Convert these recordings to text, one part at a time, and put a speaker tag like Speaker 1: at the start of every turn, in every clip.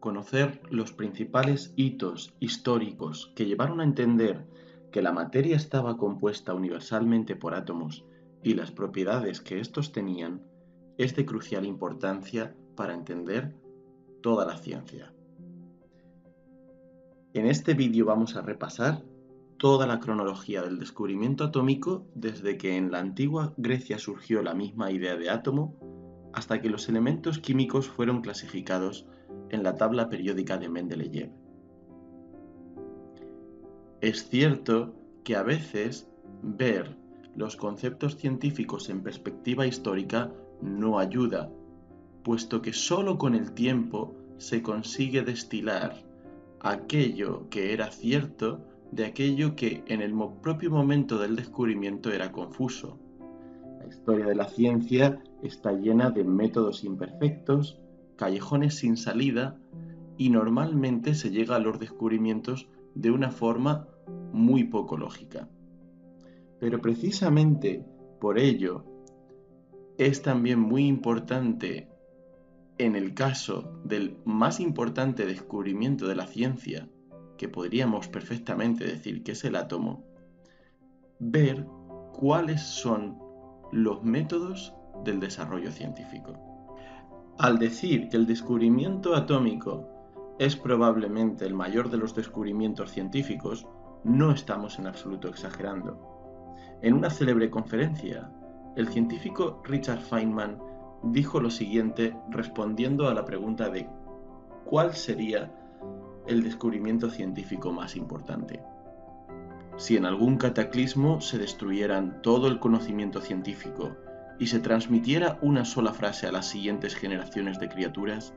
Speaker 1: Conocer los principales hitos históricos que llevaron a entender que la materia estaba compuesta universalmente por átomos y las propiedades que estos tenían es de crucial importancia para entender toda la ciencia. En este vídeo vamos a repasar toda la cronología del descubrimiento atómico desde que en la antigua Grecia surgió la misma idea de átomo hasta que los elementos químicos fueron clasificados en la tabla periódica de Mendeleev. Es cierto que a veces ver los conceptos científicos en perspectiva histórica no ayuda, puesto que solo con el tiempo se consigue destilar aquello que era cierto de aquello que en el propio momento del descubrimiento era confuso. La historia de la ciencia está llena de métodos imperfectos, callejones sin salida y normalmente se llega a los descubrimientos de una forma muy poco lógica. Pero precisamente por ello es también muy importante, en el caso del más importante descubrimiento de la ciencia, que podríamos perfectamente decir que es el átomo, ver cuáles son los métodos del desarrollo científico. Al decir que el descubrimiento atómico es probablemente el mayor de los descubrimientos científicos, no estamos en absoluto exagerando. En una célebre conferencia, el científico Richard Feynman dijo lo siguiente respondiendo a la pregunta de ¿cuál sería el descubrimiento científico más importante? Si en algún cataclismo se destruyeran todo el conocimiento científico y se transmitiera una sola frase a las siguientes generaciones de criaturas,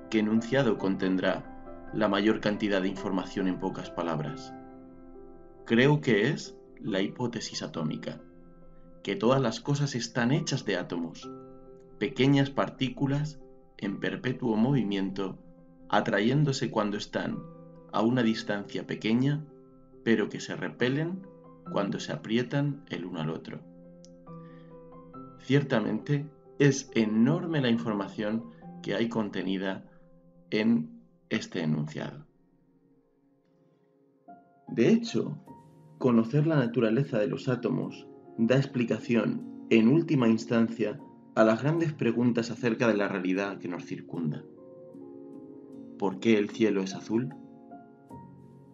Speaker 1: ¿qué enunciado contendrá la mayor cantidad de información en pocas palabras? Creo que es la hipótesis atómica, que todas las cosas están hechas de átomos, pequeñas partículas en perpetuo movimiento, atrayéndose cuando están a una distancia pequeña, pero que se repelen cuando se aprietan el uno al otro. Ciertamente es enorme la información que hay contenida en este enunciado. De hecho, conocer la naturaleza de los átomos da explicación, en última instancia, a las grandes preguntas acerca de la realidad que nos circunda. ¿Por qué el cielo es azul?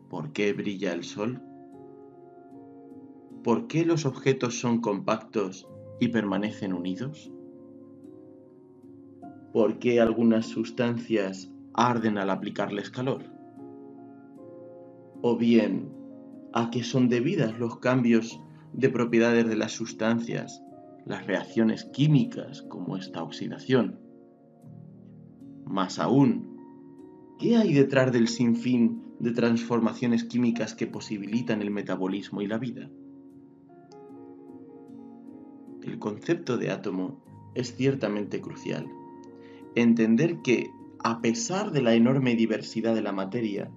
Speaker 1: ¿Por qué brilla el sol? ¿Por qué los objetos son compactos y permanecen unidos? ¿Por qué algunas sustancias arden al aplicarles calor? ¿O bien, a qué son debidas los cambios de propiedades de las sustancias, las reacciones químicas como esta oxidación? Más aún, ¿qué hay detrás del sinfín de transformaciones químicas que posibilitan el metabolismo y la vida? El concepto de átomo es ciertamente crucial. Entender que, a pesar de la enorme diversidad de la materia,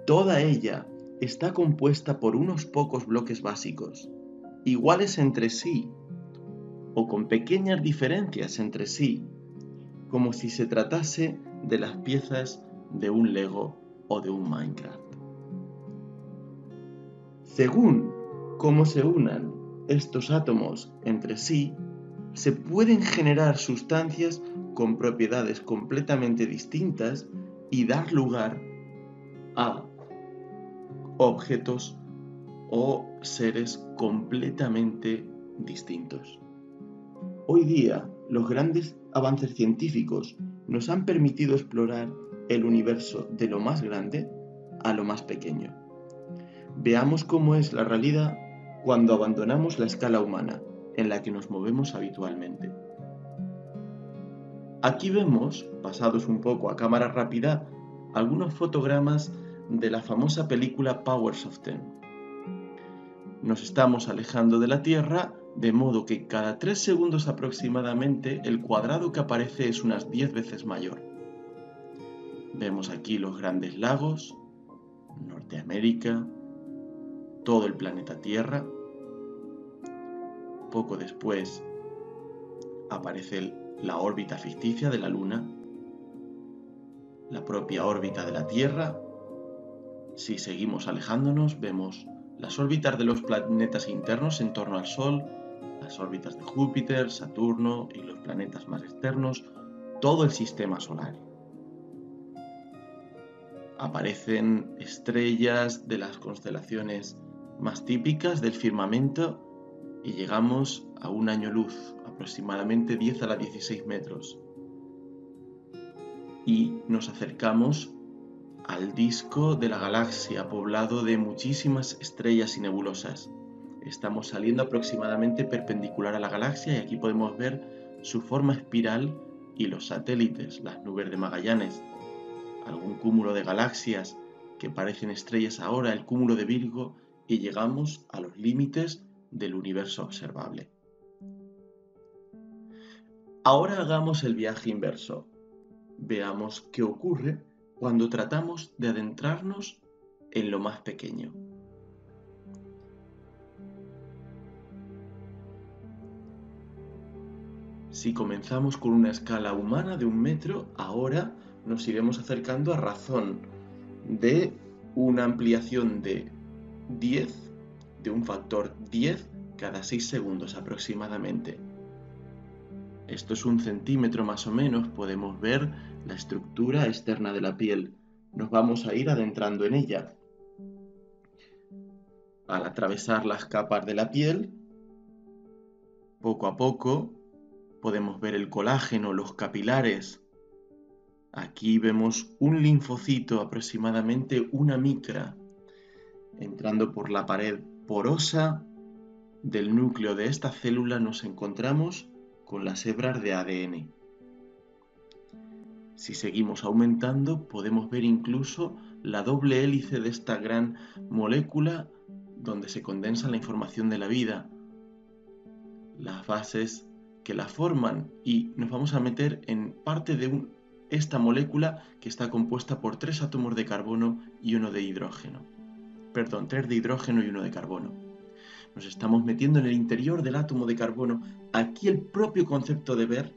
Speaker 1: toda ella está compuesta por unos pocos bloques básicos, iguales entre sí, o con pequeñas diferencias entre sí, como si se tratase de las piezas de un Lego o de un Minecraft. Según cómo se unan estos átomos entre sí, se pueden generar sustancias con propiedades completamente distintas y dar lugar a objetos o seres completamente distintos. Hoy día, los grandes avances científicos nos han permitido explorar el universo de lo más grande a lo más pequeño. Veamos cómo es la realidad cuando abandonamos la escala humana en la que nos movemos habitualmente. Aquí vemos, pasados un poco a cámara rápida, algunos fotogramas de la famosa película Powers of Ten. Nos estamos alejando de la Tierra, de modo que cada 3 segundos aproximadamente el cuadrado que aparece es unas 10 veces mayor. Vemos aquí los grandes lagos, Norteamérica, todo el planeta Tierra. Poco después aparece la órbita ficticia de la Luna. la propia órbita de la Tierra. Si seguimos alejándonos, vemos las órbitas de los planetas internos en torno al Sol, las órbitas de Júpiter, Saturno y los planetas más externos, todo el sistema solar. Aparecen estrellas de las constelaciones más típicas del firmamento y llegamos a un año luz, aproximadamente 10 a la 16 metros. Y nos acercamos al disco de la galaxia poblado de muchísimas estrellas y nebulosas. Estamos saliendo aproximadamente perpendicular a la galaxia y aquí podemos ver su forma espiral y los satélites, las nubes de Magallanes, algún cúmulo de galaxias que parecen estrellas ahora, el cúmulo de Virgo, y llegamos a los límites del universo observable. Ahora hagamos el viaje inverso. Veamos qué ocurre cuando tratamos de adentrarnos en lo más pequeño. Si comenzamos con una escala humana de 1 metro, ahora nos iremos acercando a razón de una ampliación de 10, de un factor 10 cada 6 segundos aproximadamente. Esto es 1 centímetro más o menos, podemos ver la estructura externa de la piel. Nos vamos a ir adentrando en ella. Al atravesar las capas de la piel, poco a poco podemos ver el colágeno, los capilares. Aquí vemos un linfocito, aproximadamente una micra, entrando por la pared porosa del núcleo de esta célula nos encontramos con las hebras de ADN. Si seguimos aumentando, podemos ver incluso la doble hélice de esta gran molécula donde se condensa la información de la vida, las bases que la forman, y nos vamos a meter en parte de esta molécula que está compuesta por 3 átomos de carbono y 1 de hidrógeno. Perdón, 3 de hidrógeno y 1 de carbono. Nos estamos metiendo en el interior del átomo de carbono. Aquí el propio concepto de ver,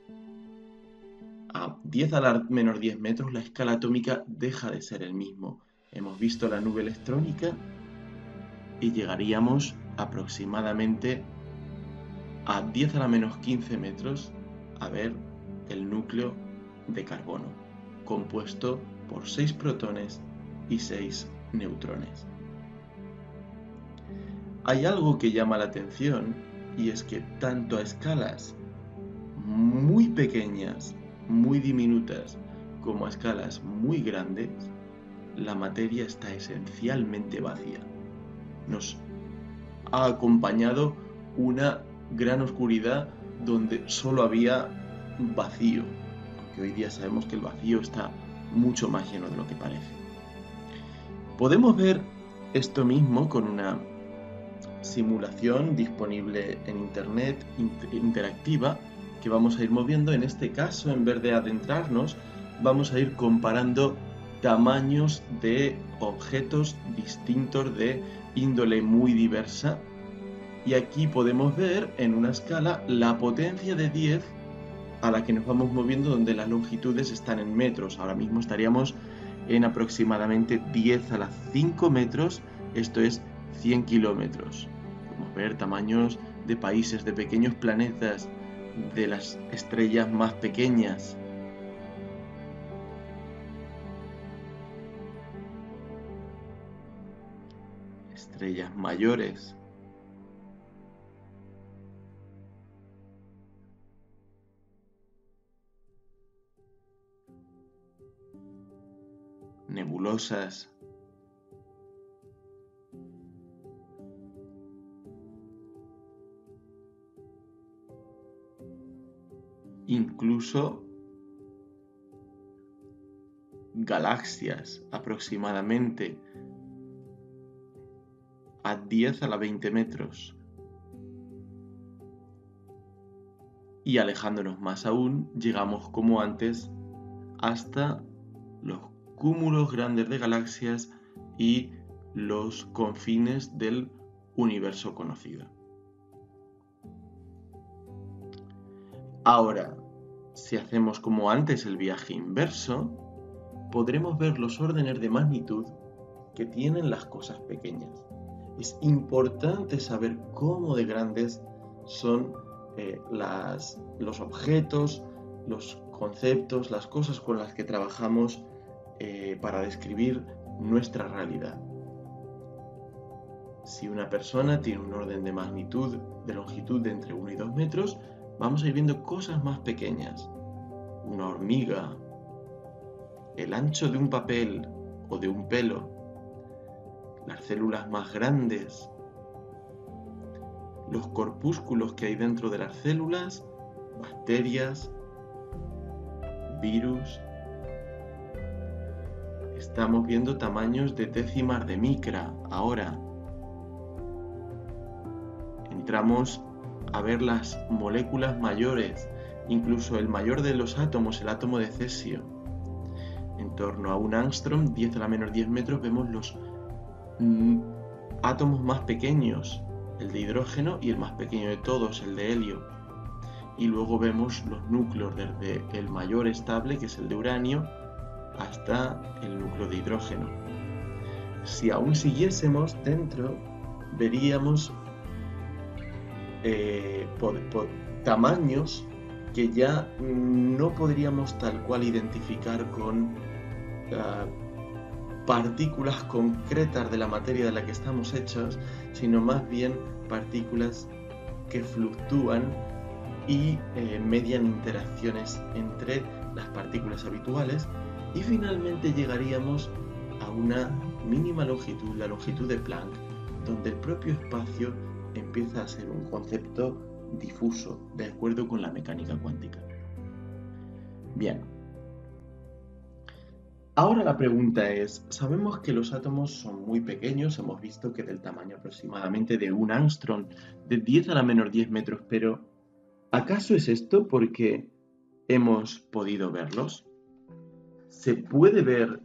Speaker 1: a 10 a la menos 10 metros, la escala atómica deja de ser el mismo. Hemos visto la nube electrónica y llegaríamos aproximadamente a 10 a la menos 15 metros a ver el núcleo de carbono, compuesto por 6 protones y 6 neutrones. Hay algo que llama la atención y es que tanto a escalas muy pequeñas, muy diminutas, como a escalas muy grandes, la materia está esencialmente vacía. Nos ha acompañado una gran oscuridad donde solo había vacío, aunque hoy día sabemos que el vacío está mucho más lleno de lo que parece. Podemos ver esto mismo con una simulación disponible en internet interactiva que vamos a ir moviendo. En este caso, en vez de adentrarnos, vamos a ir comparando tamaños de objetos distintos de índole muy diversa, y aquí podemos ver en una escala la potencia de 10 a la que nos vamos moviendo, donde las longitudes están en metros. Ahora mismo estaríamos en aproximadamente 10 a la 5 metros, esto es 100 kilómetros. Podemos ver tamaños de países, de pequeños planetas, de las estrellas más pequeñas. Estrellas mayores. Nebulosas. Incluso galaxias aproximadamente a 10 a la 20 metros. Y alejándonos más aún, llegamos como antes hasta los cúmulos grandes de galaxias y los confines del universo conocido. Ahora, si hacemos como antes el viaje inverso, podremos ver los órdenes de magnitud que tienen las cosas pequeñas. Es importante saber cómo de grandes son los objetos, los conceptos, las cosas con las que trabajamos para describir nuestra realidad. Si una persona tiene un orden de magnitud, de longitud de entre 1 y 2 metros, vamos a ir viendo cosas más pequeñas. Una hormiga, el ancho de un papel o de un pelo, las células más grandes, los corpúsculos que hay dentro de las células, bacterias, virus. Estamos viendo tamaños de décimas de micra ahora. Entramos a ver las moléculas mayores, incluso el mayor de los átomos, el átomo de cesio. En torno a un ángstrom, 10 a la menos 10 metros, vemos los átomos más pequeños, el de hidrógeno y el más pequeño de todos, el de helio. Y luego vemos los núcleos desde el mayor estable, que es el de uranio, hasta el núcleo de hidrógeno. Si aún siguiésemos dentro, veríamos tamaños que ya no podríamos tal cual identificar con partículas concretas de la materia de la que estamos hechos, sino más bien partículas que fluctúan y median interacciones entre las partículas habituales, y finalmente llegaríamos a una mínima longitud, la longitud de Planck, donde el propio espacio empieza a ser un concepto difuso, de acuerdo con la mecánica cuántica. Bien. Ahora la pregunta es, sabemos que los átomos son muy pequeños, hemos visto que del tamaño aproximadamente de un ángstrom, de 10 a la menos 10 metros, pero ¿acaso es esto porque hemos podido verlos? ¿Se puede ver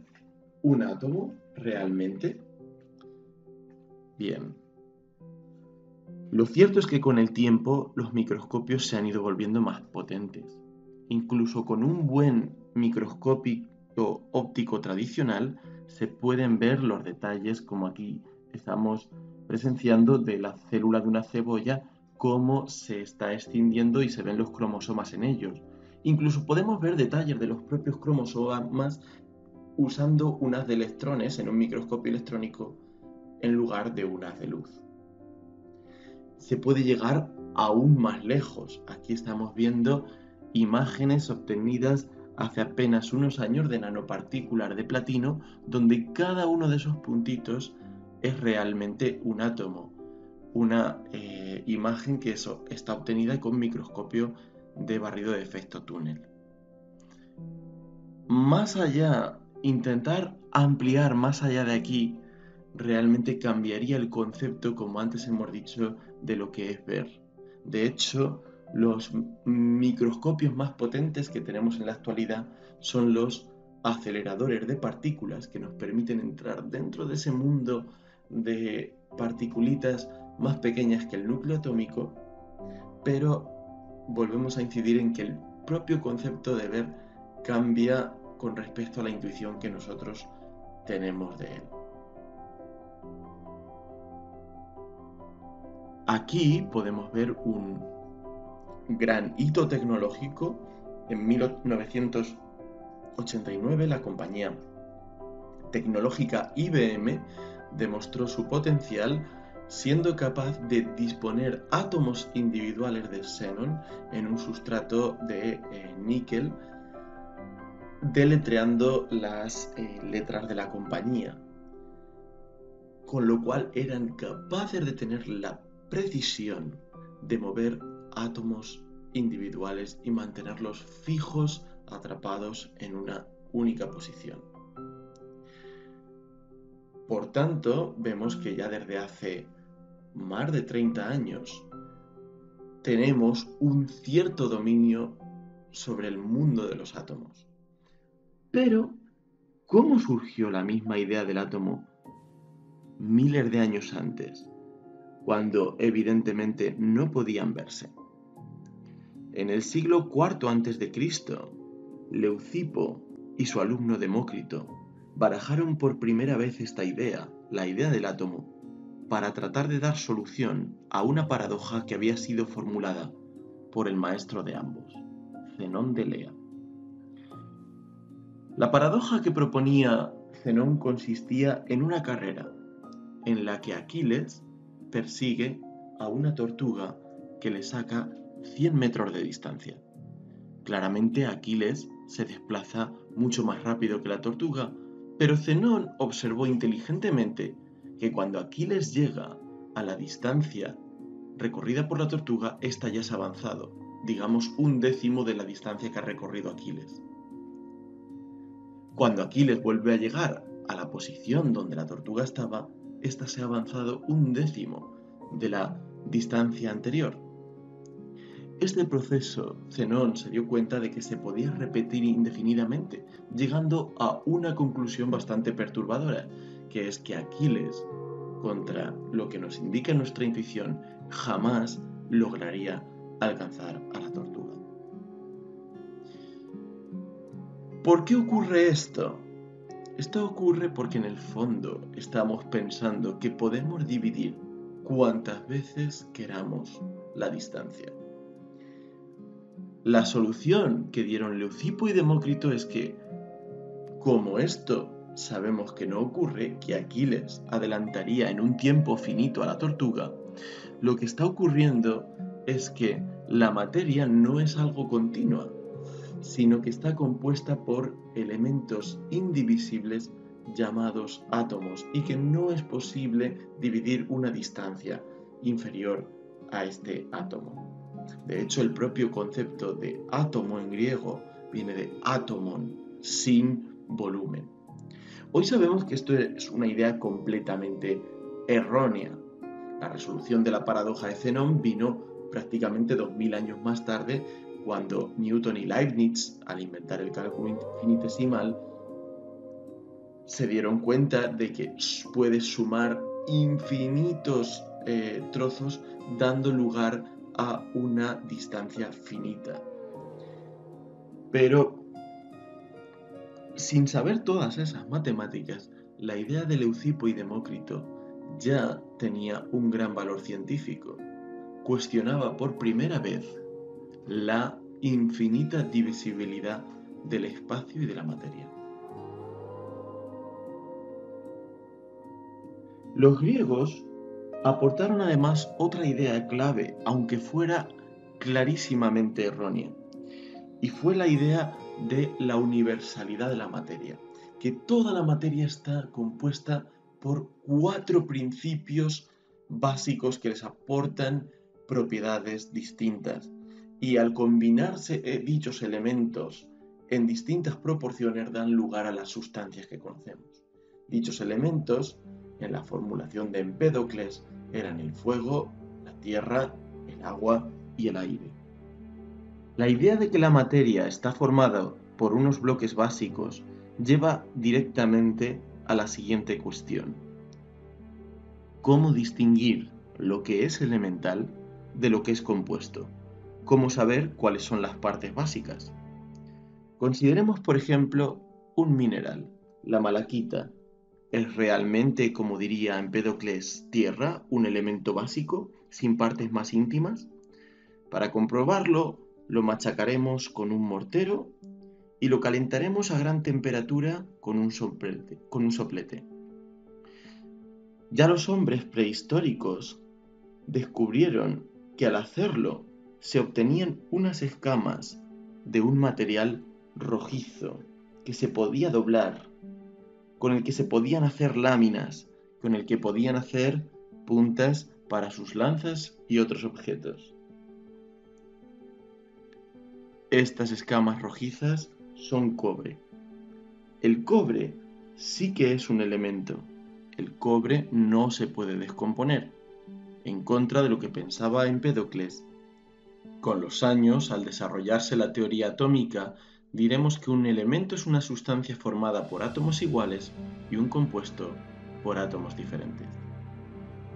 Speaker 1: un átomo realmente? Bien. Lo cierto es que con el tiempo los microscopios se han ido volviendo más potentes. Incluso con un buen microscopio óptico tradicional se pueden ver los detalles, como aquí estamos presenciando, de la célula de una cebolla, cómo se está escindiendo y se ven los cromosomas en ellos. Incluso podemos ver detalles de los propios cromosomas usando un haz de electrones en un microscopio electrónico en lugar de un haz de luz. Se puede llegar aún más lejos. Aquí estamos viendo imágenes obtenidas hace apenas unos años de nanopartículas de platino, donde cada uno de esos puntitos es realmente un átomo. Una imagen que está obtenida con microscopio de barrido de efecto túnel. Más allá, intentar ampliar más allá de aquí, realmente cambiaría el concepto, como antes hemos dicho, de lo que es ver. De hecho, los microscopios más potentes que tenemos en la actualidad son los aceleradores de partículas, que nos permiten entrar dentro de ese mundo de partículas más pequeñas que el núcleo atómico, pero volvemos a incidir en que el propio concepto de ver cambia con respecto a la intuición que nosotros tenemos de él. Aquí podemos ver un gran hito tecnológico. En 1989 la compañía tecnológica IBM demostró su potencial siendo capaz de disponer átomos individuales de xenón en un sustrato de níquel, deletreando las letras de la compañía, con lo cual eran capaces de tener la precisión de mover átomos individuales y mantenerlos fijos, atrapados en una única posición. Por tanto, vemos que ya desde hace más de 30 años tenemos un cierto dominio sobre el mundo de los átomos. Pero, ¿cómo surgió la misma idea del átomo miles de años antes, cuando evidentemente no podían verse? En el siglo IV a.C., Leucipo y su alumno Demócrito barajaron por primera vez esta idea, la idea del átomo, para tratar de dar solución a una paradoja que había sido formulada por el maestro de ambos, Zenón de Elea. La paradoja que proponía Zenón consistía en una carrera en la que Aquiles persigue a una tortuga que le saca 100 metros de distancia. Claramente Aquiles se desplaza mucho más rápido que la tortuga, pero Zenón observó inteligentemente que cuando Aquiles llega a la distancia recorrida por la tortuga, ésta ya se ha avanzado, digamos 1/10 de la distancia que ha recorrido Aquiles. Cuando Aquiles vuelve a llegar a la posición donde la tortuga estaba, ésta se ha avanzado 1/10 de la distancia anterior. Este proceso, Zenón se dio cuenta de que se podía repetir indefinidamente, llegando a una conclusión bastante perturbadora, que es que Aquiles, contra lo que nos indica nuestra intuición, jamás lograría alcanzar a la tortuga. ¿Por qué ocurre esto? Esto ocurre porque en el fondo estamos pensando que podemos dividir cuantas veces queramos la distancia. La solución que dieron Leucipo y Demócrito es que, como esto sabemos que no ocurre, que Aquiles adelantaría en un tiempo finito a la tortuga, lo que está ocurriendo es que la materia no es algo continua, sino que está compuesta por elementos indivisibles llamados átomos y que no es posible dividir una distancia inferior a este átomo. De hecho, el propio concepto de átomo en griego viene de átomon, sin volumen. Hoy sabemos que esto es una idea completamente errónea. La resolución de la paradoja de Zenón vino prácticamente 2000 años más tarde, cuando Newton y Leibniz, al inventar el cálculo infinitesimal, se dieron cuenta de que puedes sumar infinitos trozos dando lugar a una distancia finita. Pero, sin saber todas esas matemáticas, la idea de Leucipo y Demócrito ya tenía un gran valor científico. Cuestionaba por primera vez la infinita divisibilidad del espacio y de la materia. Los griegos aportaron además otra idea clave, aunque fuera clarísimamente errónea, y fue la idea de la universalidad de la materia, que toda la materia está compuesta por 4 principios básicos que les aportan propiedades distintas, y al combinarse dichos elementos en distintas proporciones dan lugar a las sustancias que conocemos. Dichos elementos, en la formulación de Empédocles, eran el fuego, la tierra, el agua y el aire. La idea de que la materia está formada por unos bloques básicos lleva directamente a la siguiente cuestión: ¿cómo distinguir lo que es elemental de lo que es compuesto? ¿Cómo saber cuáles son las partes básicas? Consideremos, por ejemplo, un mineral, la malaquita. ¿Es realmente, como diría Empédocles, tierra, un elemento básico, sin partes más íntimas? Para comprobarlo, lo machacaremos con un mortero y lo calentaremos a gran temperatura con un soplete. Ya los hombres prehistóricos descubrieron que al hacerlo se obtenían unas escamas de un material rojizo que se podía doblar, con el que se podían hacer láminas, con el que podían hacer puntas para sus lanzas y otros objetos. Estas escamas rojizas son cobre. El cobre sí que es un elemento. El cobre no se puede descomponer, en contra de lo que pensaba Empédocles. Con los años, al desarrollarse la teoría atómica, diremos que un elemento es una sustancia formada por átomos iguales y un compuesto por átomos diferentes.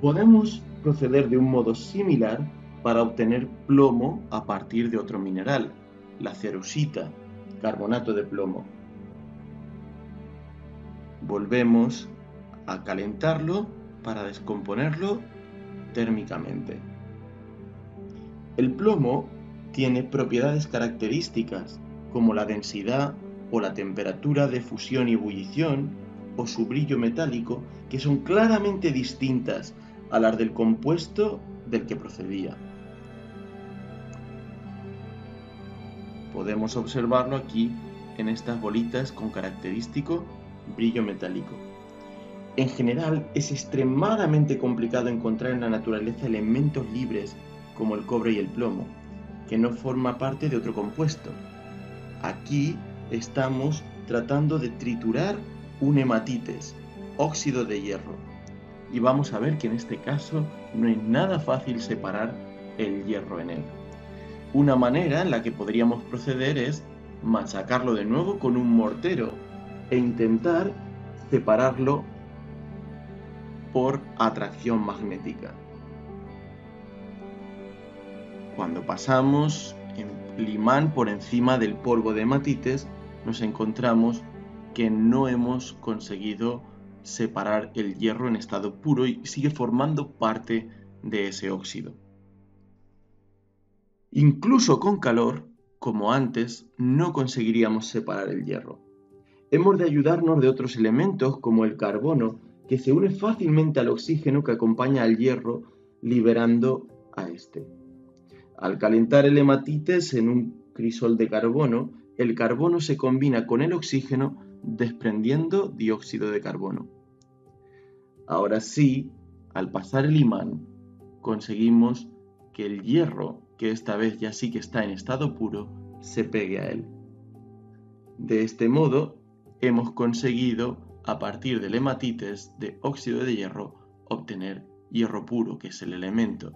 Speaker 1: Podemos proceder de un modo similar para obtener plomo a partir de otro mineral, la cerusita, carbonato de plomo. volvemos a calentarlo para descomponerlo térmicamente. El plomo tiene propiedades características como la densidad o la temperatura de fusión y ebullición o su brillo metálico, que son claramente distintas a las del compuesto del que procedía. Podemos observarlo aquí en estas bolitas con característico brillo metálico. En general, es extremadamente complicado encontrar en la naturaleza elementos libres como el cobre y el plomo, que no forma parte de otro compuesto. Aquí estamos tratando de triturar un hematites, óxido de hierro, y vamos a ver que en este caso no es nada fácil separar el hierro en él. Una manera en la que podríamos proceder es machacarlo de nuevo con un mortero e intentar separarlo por atracción magnética. Cuando pasamos el imán por encima del polvo de hematites, nos encontramos que no hemos conseguido separar el hierro en estado puro y sigue formando parte de ese óxido. Incluso con calor, como antes, no conseguiríamos separar el hierro. Hemos de ayudarnos de otros elementos como el carbono, que se une fácilmente al oxígeno que acompaña al hierro, liberando a este. Al calentar el hematites en un crisol de carbono, el carbono se combina con el oxígeno desprendiendo dióxido de carbono. Ahora sí, al pasar el imán, conseguimos que el hierro, que esta vez ya sí que está en estado puro, se pegue a él. De este modo, hemos conseguido, a partir del hematites de óxido de hierro, obtener hierro puro, que es el elemento.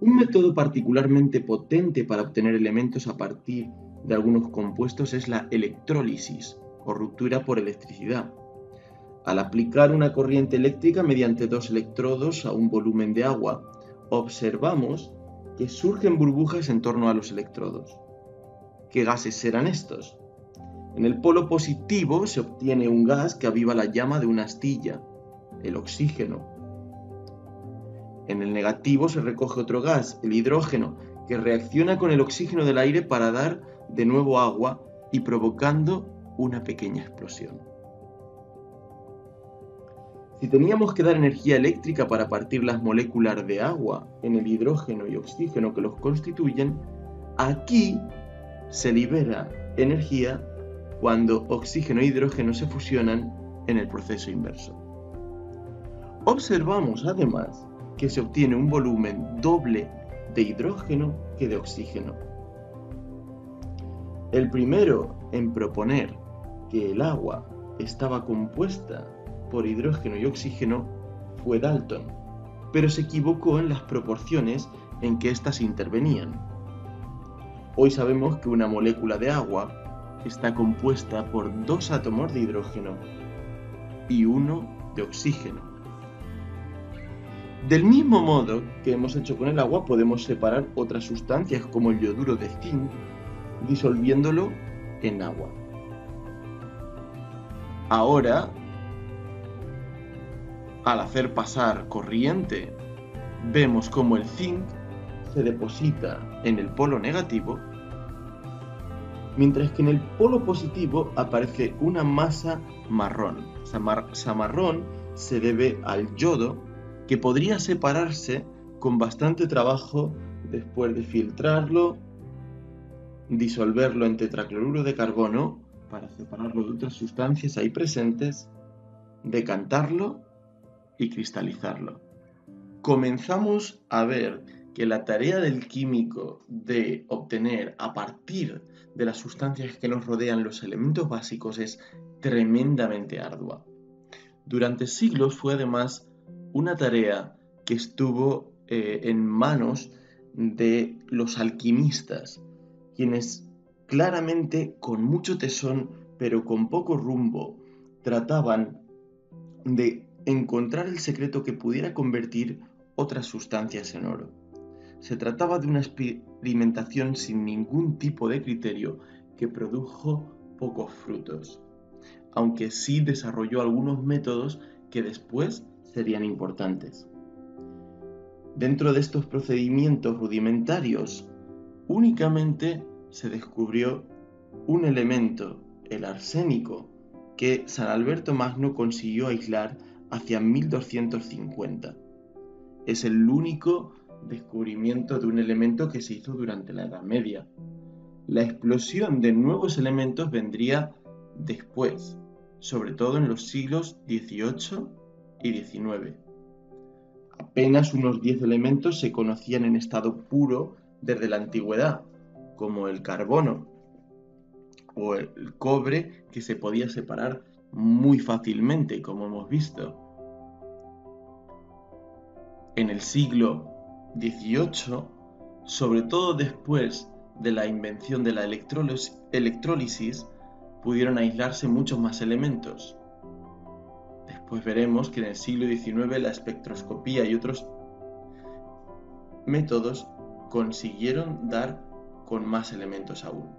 Speaker 1: Un método particularmente potente para obtener elementos a partir de algunos compuestos es la electrólisis, o ruptura por electricidad. Al aplicar una corriente eléctrica mediante dos electrodos a un volumen de agua, observamos que surgen burbujas en torno a los electrodos. ¿Qué gases serán estos? En el polo positivo se obtiene un gas que aviva la llama de una astilla, el oxígeno. En el negativo se recoge otro gas, el hidrógeno, que reacciona con el oxígeno del aire para dar de nuevo agua y provocando una pequeña explosión. Si teníamos que dar energía eléctrica para partir las moléculas de agua en el hidrógeno y oxígeno que los constituyen, aquí se libera energía cuando oxígeno e hidrógeno se fusionan en el proceso inverso. Observamos además que se obtiene un volumen doble de hidrógeno que de oxígeno. El primero en proponer que el agua estaba compuesta por hidrógeno y oxígeno fue Dalton, pero se equivocó en las proporciones en que éstas intervenían. Hoy sabemos que una molécula de agua está compuesta por 2 átomos de hidrógeno y 1 de oxígeno. Del mismo modo que hemos hecho con el agua, podemos separar otras sustancias como el yoduro de zinc, disolviéndolo en agua. Ahora, al hacer pasar corriente, vemos cómo el zinc se deposita en el polo negativo, mientras que en el polo positivo aparece una masa marrón. Esa marrón se debe al yodo, que podría separarse con bastante trabajo después de filtrarlo, disolverlo en tetracloruro de carbono para separarlo de otras sustancias ahí presentes, decantarlo y cristalizarlo. Comenzamos a ver que la tarea del químico de obtener a partir de las sustancias que nos rodean los elementos básicos es tremendamente ardua. Durante siglos fue además una tarea que estuvo en manos de los alquimistas, quienes claramente con mucho tesón pero con poco rumbo trataban de encontrar el secreto que pudiera convertir otras sustancias en oro. Se trataba de una experimentación sin ningún tipo de criterio que produjo pocos frutos. aunque sí desarrolló algunos métodos que después serían importantes. Dentro de estos procedimientos rudimentarios, únicamente se descubrió un elemento, el arsénico, que San Alberto Magno consiguió aislar hacia 1250. Es el único descubrimiento de un elemento que se hizo durante la Edad Media. La explosión de nuevos elementos vendría después, sobre todo en los siglos XVIII y XIX. Apenas unos 10 elementos se conocían en estado puro desde la antigüedad, como el carbono o el cobre, que se podía separar muy fácilmente, como hemos visto. En el siglo XVIII, sobre todo después de la invención de la electrólisis, pudieron aislarse muchos más elementos. Después veremos que en el siglo XIX la espectroscopía y otros métodos consiguieron dar con más elementos aún.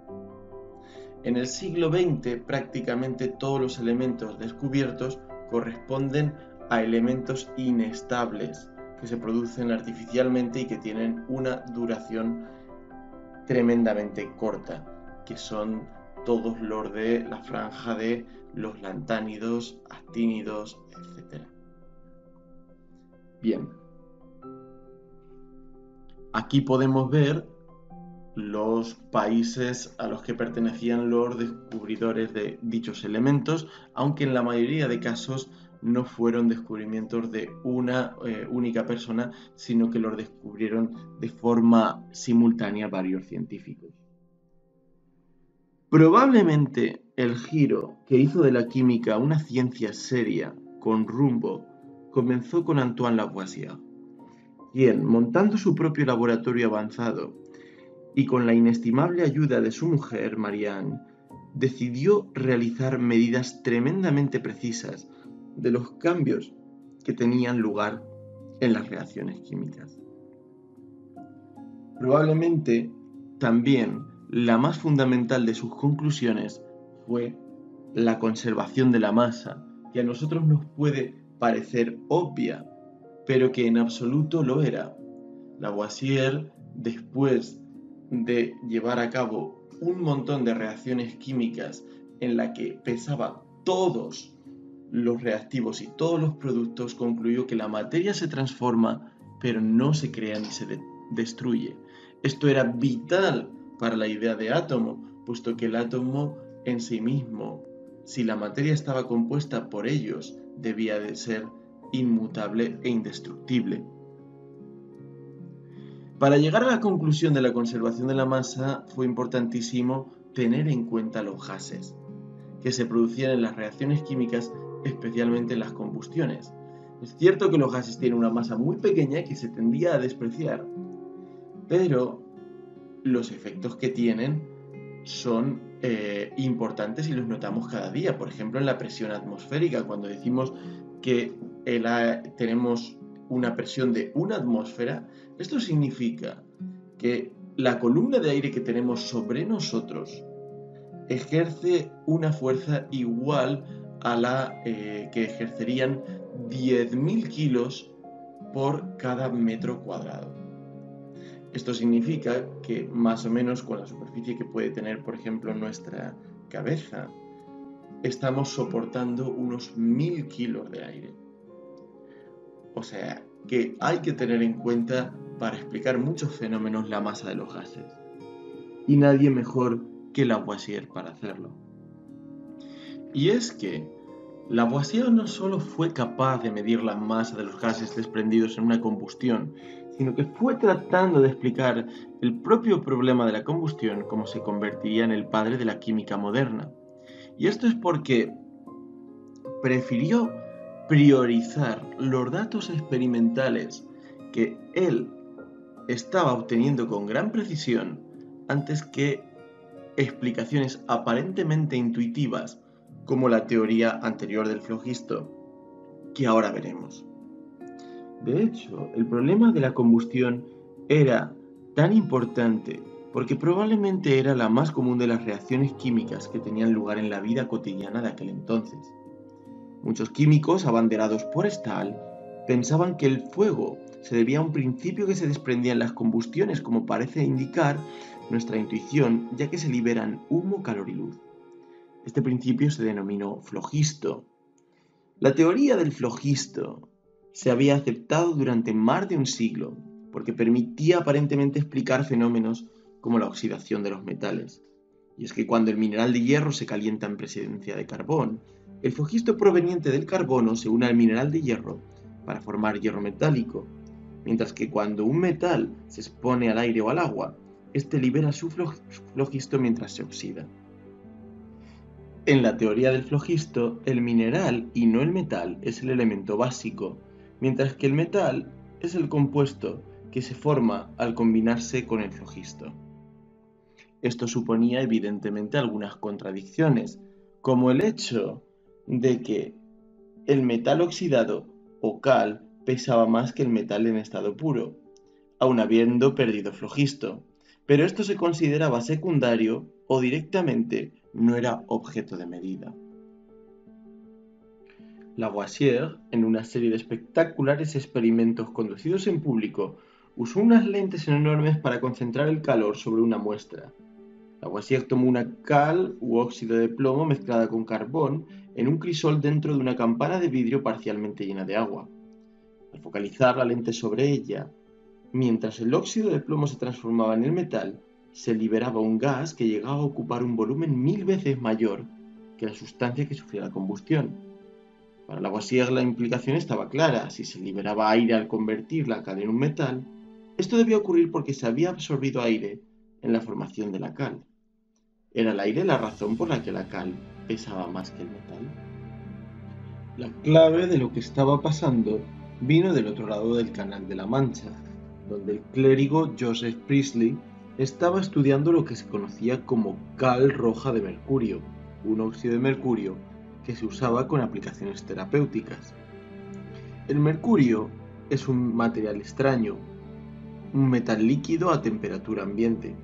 Speaker 1: En el siglo XX prácticamente todos los elementos descubiertos corresponden a elementos inestables que se producen artificialmente y que tienen una duración tremendamente corta, que son todos los de la franja de los lantánidos, actínidos, etc. Bien, aquí podemos ver los países a los que pertenecían los descubridores de dichos elementos, aunque en la mayoría de casos no fueron descubrimientos de una única persona, sino que los descubrieron de forma simultánea varios científicos. Probablemente el giro que hizo de la química una ciencia seria, con rumbo, comenzó con Antoine Lavoisier, quien, montando su propio laboratorio avanzado y con la inestimable ayuda de su mujer, Marie-Anne, decidió realizar medidas tremendamente precisas de los cambios que tenían lugar en las reacciones químicas. Probablemente también la más fundamental de sus conclusiones fue la conservación de la masa, que a nosotros nos puede parecer obvia, pero que en absoluto lo era. Lavoisier, después de llevar a cabo un montón de reacciones químicas en la que pesaba todos los reactivos y todos los productos, concluyó que la materia se transforma, pero no se crea ni se destruye. Esto era vital para la idea de átomo, puesto que el átomo en sí mismo, si la materia estaba compuesta por ellos, debía de ser inmutable e indestructible. Para llegar a la conclusión de la conservación de la masa fue importantísimo tener en cuenta los gases que se producían en las reacciones químicas, especialmente en las combustiones. Es cierto que los gases tienen una masa muy pequeña que se tendía a despreciar, pero los efectos que tienen son importantes y los notamos cada día. Por ejemplo, en la presión atmosférica, cuando decimos que tenemos una presión de una atmósfera, esto significa que la columna de aire que tenemos sobre nosotros ejerce una fuerza igual a la que ejercerían 10.000 kilos por cada metro cuadrado. Esto significa que más o menos con la superficie que puede tener, por ejemplo, nuestra cabeza, estamos soportando unos 1.000 kilos de aire. O sea, que hay que tener en cuenta para explicar muchos fenómenos la masa de los gases. Y nadie mejor que Lavoisier para hacerlo. Y es que Lavoisier no solo fue capaz de medir la masa de los gases desprendidos en una combustión, sino que fue tratando de explicar el propio problema de la combustión como se convertiría en el padre de la química moderna. Y esto es porque prefirió priorizar los datos experimentales que él estaba obteniendo con gran precisión antes que explicaciones aparentemente intuitivas como la teoría anterior del flogisto, que ahora veremos. De hecho, el problema de la combustión era tan importante porque probablemente era la más común de las reacciones químicas que tenían lugar en la vida cotidiana de aquel entonces. Muchos químicos, abanderados por Stahl, pensaban que el fuego se debía a un principio que se desprendía en las combustiones, como parece indicar nuestra intuición, ya que se liberan humo, calor y luz. Este principio se denominó flogisto. La teoría del flogisto se había aceptado durante más de un siglo, porque permitía aparentemente explicar fenómenos como la oxidación de los metales. Y es que cuando el mineral de hierro se calienta en presencia de carbón, el flogisto proveniente del carbono se une al mineral de hierro para formar hierro metálico, mientras que cuando un metal se expone al aire o al agua, este libera su flogisto mientras se oxida. En la teoría del flogisto, el mineral y no el metal es el elemento básico, mientras que el metal es el compuesto que se forma al combinarse con el flogisto. Esto suponía evidentemente algunas contradicciones, como el hecho de que el metal oxidado o cal pesaba más que el metal en estado puro, aun habiendo perdido flogisto, pero esto se consideraba secundario o directamente no era objeto de medida. Lavoisier, en una serie de espectaculares experimentos conducidos en público, usó unas lentes enormes para concentrar el calor sobre una muestra. Lavoisier tomó una cal u óxido de plomo mezclada con carbón en un crisol dentro de una campana de vidrio parcialmente llena de agua. Al focalizar la lente sobre ella, mientras el óxido de plomo se transformaba en el metal, se liberaba un gas que llegaba a ocupar un volumen 1000 veces mayor que la sustancia que sufría la combustión. Para Lavoisier la implicación estaba clara: si se liberaba aire al convertir la cal en un metal, esto debía ocurrir porque se había absorbido aire en la formación de la cal. ¿Era el aire la razón por la que la cal pesaba más que el metal? La clave de lo que estaba pasando vino del otro lado del Canal de la Mancha, donde el clérigo Joseph Priestley estaba estudiando lo que se conocía como cal roja de mercurio, un óxido de mercurio que se usaba con aplicaciones terapéuticas. El mercurio es un material extraño, un metal líquido a temperatura ambiente.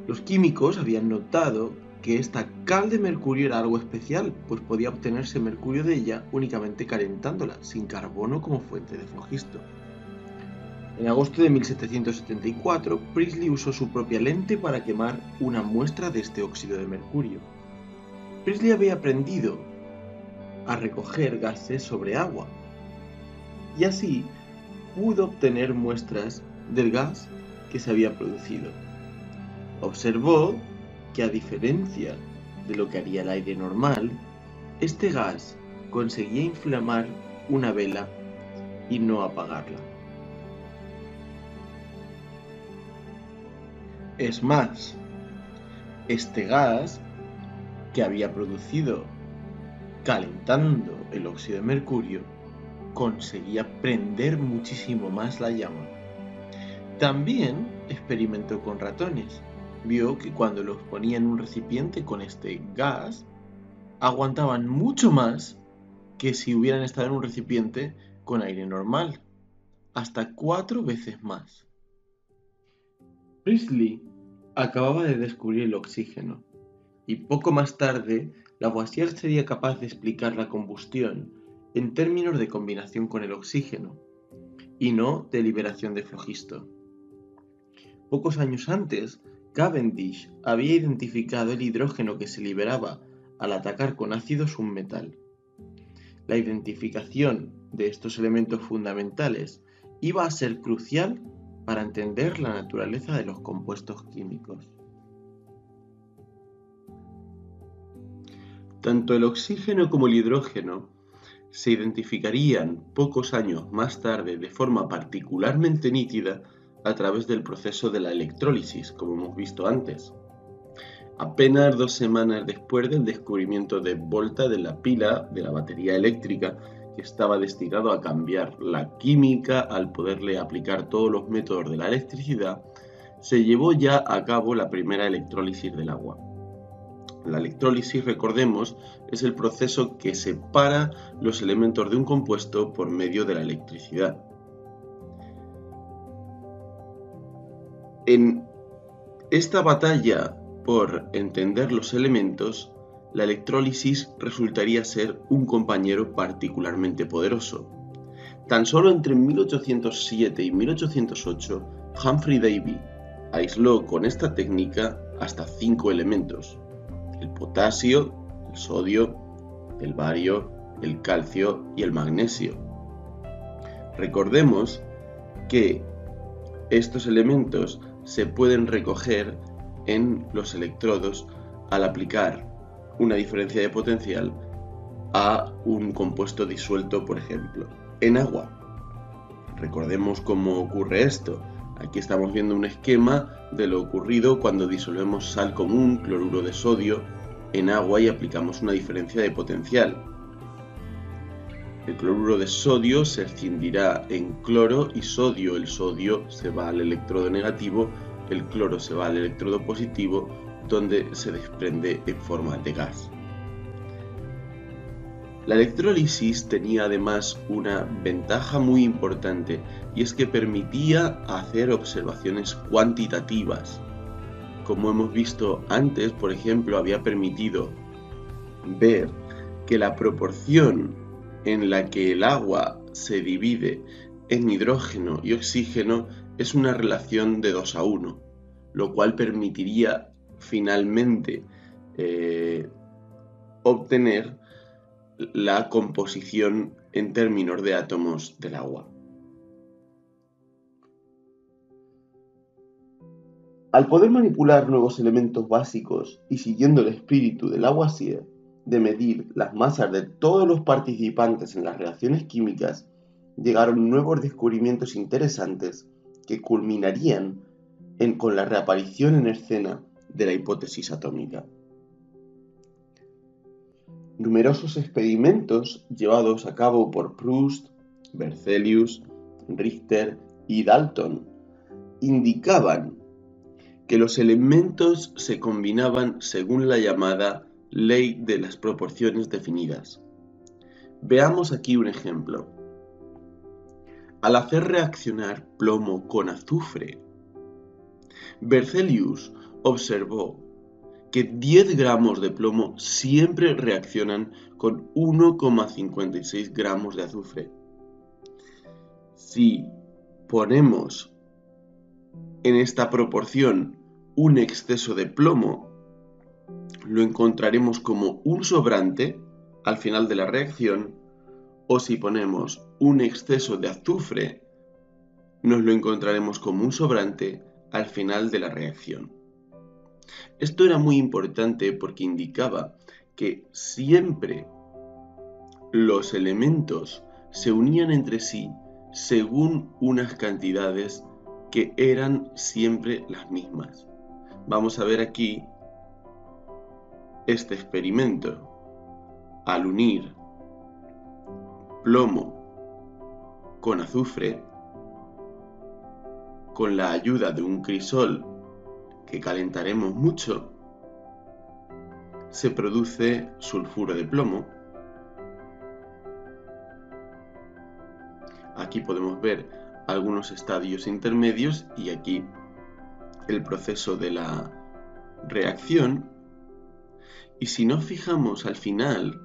Speaker 1: Los químicos habían notado que esta cal de mercurio era algo especial, pues podía obtenerse mercurio de ella únicamente calentándola, sin carbono como fuente de flogisto. En agosto de 1774, Priestley usó su propia lente para quemar una muestra de este óxido de mercurio. Priestley había aprendido a recoger gases sobre agua, y así pudo obtener muestras del gas que se había producido. Observó que, a diferencia de lo que haría el aire normal, este gas conseguía inflamar una vela y no apagarla. Es más, este gas que había producido calentando el óxido de mercurio conseguía prender muchísimo más la llama. También experimentó con ratones. Vio que cuando los ponía en un recipiente con este gas, aguantaban mucho más que si hubieran estado en un recipiente con aire normal, hasta 4 veces más. Priestley acababa de descubrir el oxígeno, y poco más tarde Lavoisier sería capaz de explicar la combustión en términos de combinación con el oxígeno, y no de liberación de flogisto. Pocos años antes, Cavendish había identificado el hidrógeno que se liberaba al atacar con ácidos un metal. La identificación de estos elementos fundamentales iba a ser crucial para entender la naturaleza de los compuestos químicos. Tanto el oxígeno como el hidrógeno se identificarían pocos años más tarde de forma particularmente nítida a través del proceso de la electrólisis, como hemos visto antes. Apenas 2 semanas después del descubrimiento de Volta de la pila de la batería eléctrica, que estaba destinado a cambiar la química al poderle aplicar todos los métodos de la electricidad, se llevó ya a cabo la primera electrólisis del agua. La electrólisis, recordemos, es el proceso que separa los elementos de un compuesto por medio de la electricidad. En esta batalla por entender los elementos, la electrólisis resultaría ser un compañero particularmente poderoso. Tan solo entre 1807 y 1808, Humphrey Davy aisló con esta técnica hasta 5 elementos: el potasio, el sodio, el bario, el calcio y el magnesio. Recordemos que estos elementos se pueden recoger en los electrodos al aplicar una diferencia de potencial a un compuesto disuelto, por ejemplo, en agua. Recordemos cómo ocurre esto. Aquí estamos viendo un esquema de lo ocurrido cuando disolvemos sal común, cloruro de sodio, en agua y aplicamos una diferencia de potencial. El cloruro de sodio se escindirá en cloro y sodio. El sodio se va al electrodo negativo, el cloro se va al electrodo positivo, donde se desprende en forma de gas. La electrólisis tenía además una ventaja muy importante, y es que permitía hacer observaciones cuantitativas. Como hemos visto antes, por ejemplo, había permitido ver que la proporción en la que el agua se divide en hidrógeno y oxígeno es una relación de 2:1, lo cual permitiría finalmente obtener la composición en términos de átomos del agua. Al poder manipular nuevos elementos básicos y siguiendo el espíritu de Lavoisier de medir las masas de todos los participantes en las reacciones químicas, llegaron nuevos descubrimientos interesantes que culminarían con la reaparición en escena de la hipótesis atómica. Numerosos experimentos llevados a cabo por Proust, Berzelius, Richter y Dalton indicaban que los elementos se combinaban según la llamada ley de las proporciones definidas. Veamos aquí un ejemplo. Al hacer reaccionar plomo con azufre, Berzelius observó que 10 gramos de plomo siempre reaccionan con 1,56 gramos de azufre. Si ponemos en esta proporción un exceso de plomo, lo encontraremos como un sobrante al final de la reacción, o si ponemos un exceso de azufre, nos lo encontraremos como un sobrante al final de la reacción. Esto era muy importante porque indicaba que siempre los elementos se unían entre sí según unas cantidades que eran siempre las mismas. Vamos a ver aquí este experimento. Al unir plomo con azufre, con la ayuda de un crisol que calentaremos mucho, se produce sulfuro de plomo. Aquí podemos ver algunos estadios intermedios y aquí el proceso de la reacción. Y si nos fijamos al final,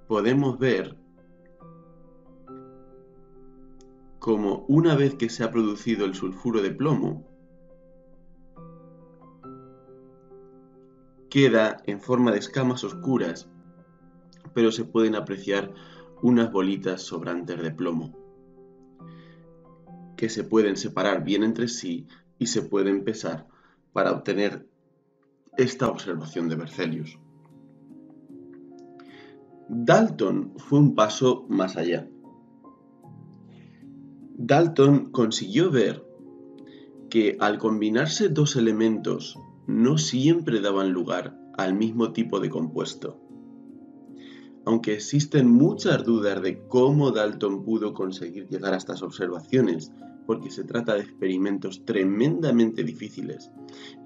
Speaker 1: podemos ver como una vez que se ha producido el sulfuro de plomo, queda en forma de escamas oscuras, pero se pueden apreciar unas bolitas sobrantes de plomo, que se pueden separar bien entre sí y se pueden pesar para obtener esta observación de Berzelius. Dalton fue un paso más allá. Dalton consiguió ver que al combinarse dos elementos no siempre daban lugar al mismo tipo de compuesto. Aunque existen muchas dudas de cómo Dalton pudo conseguir llegar a estas observaciones, porque se trata de experimentos tremendamente difíciles,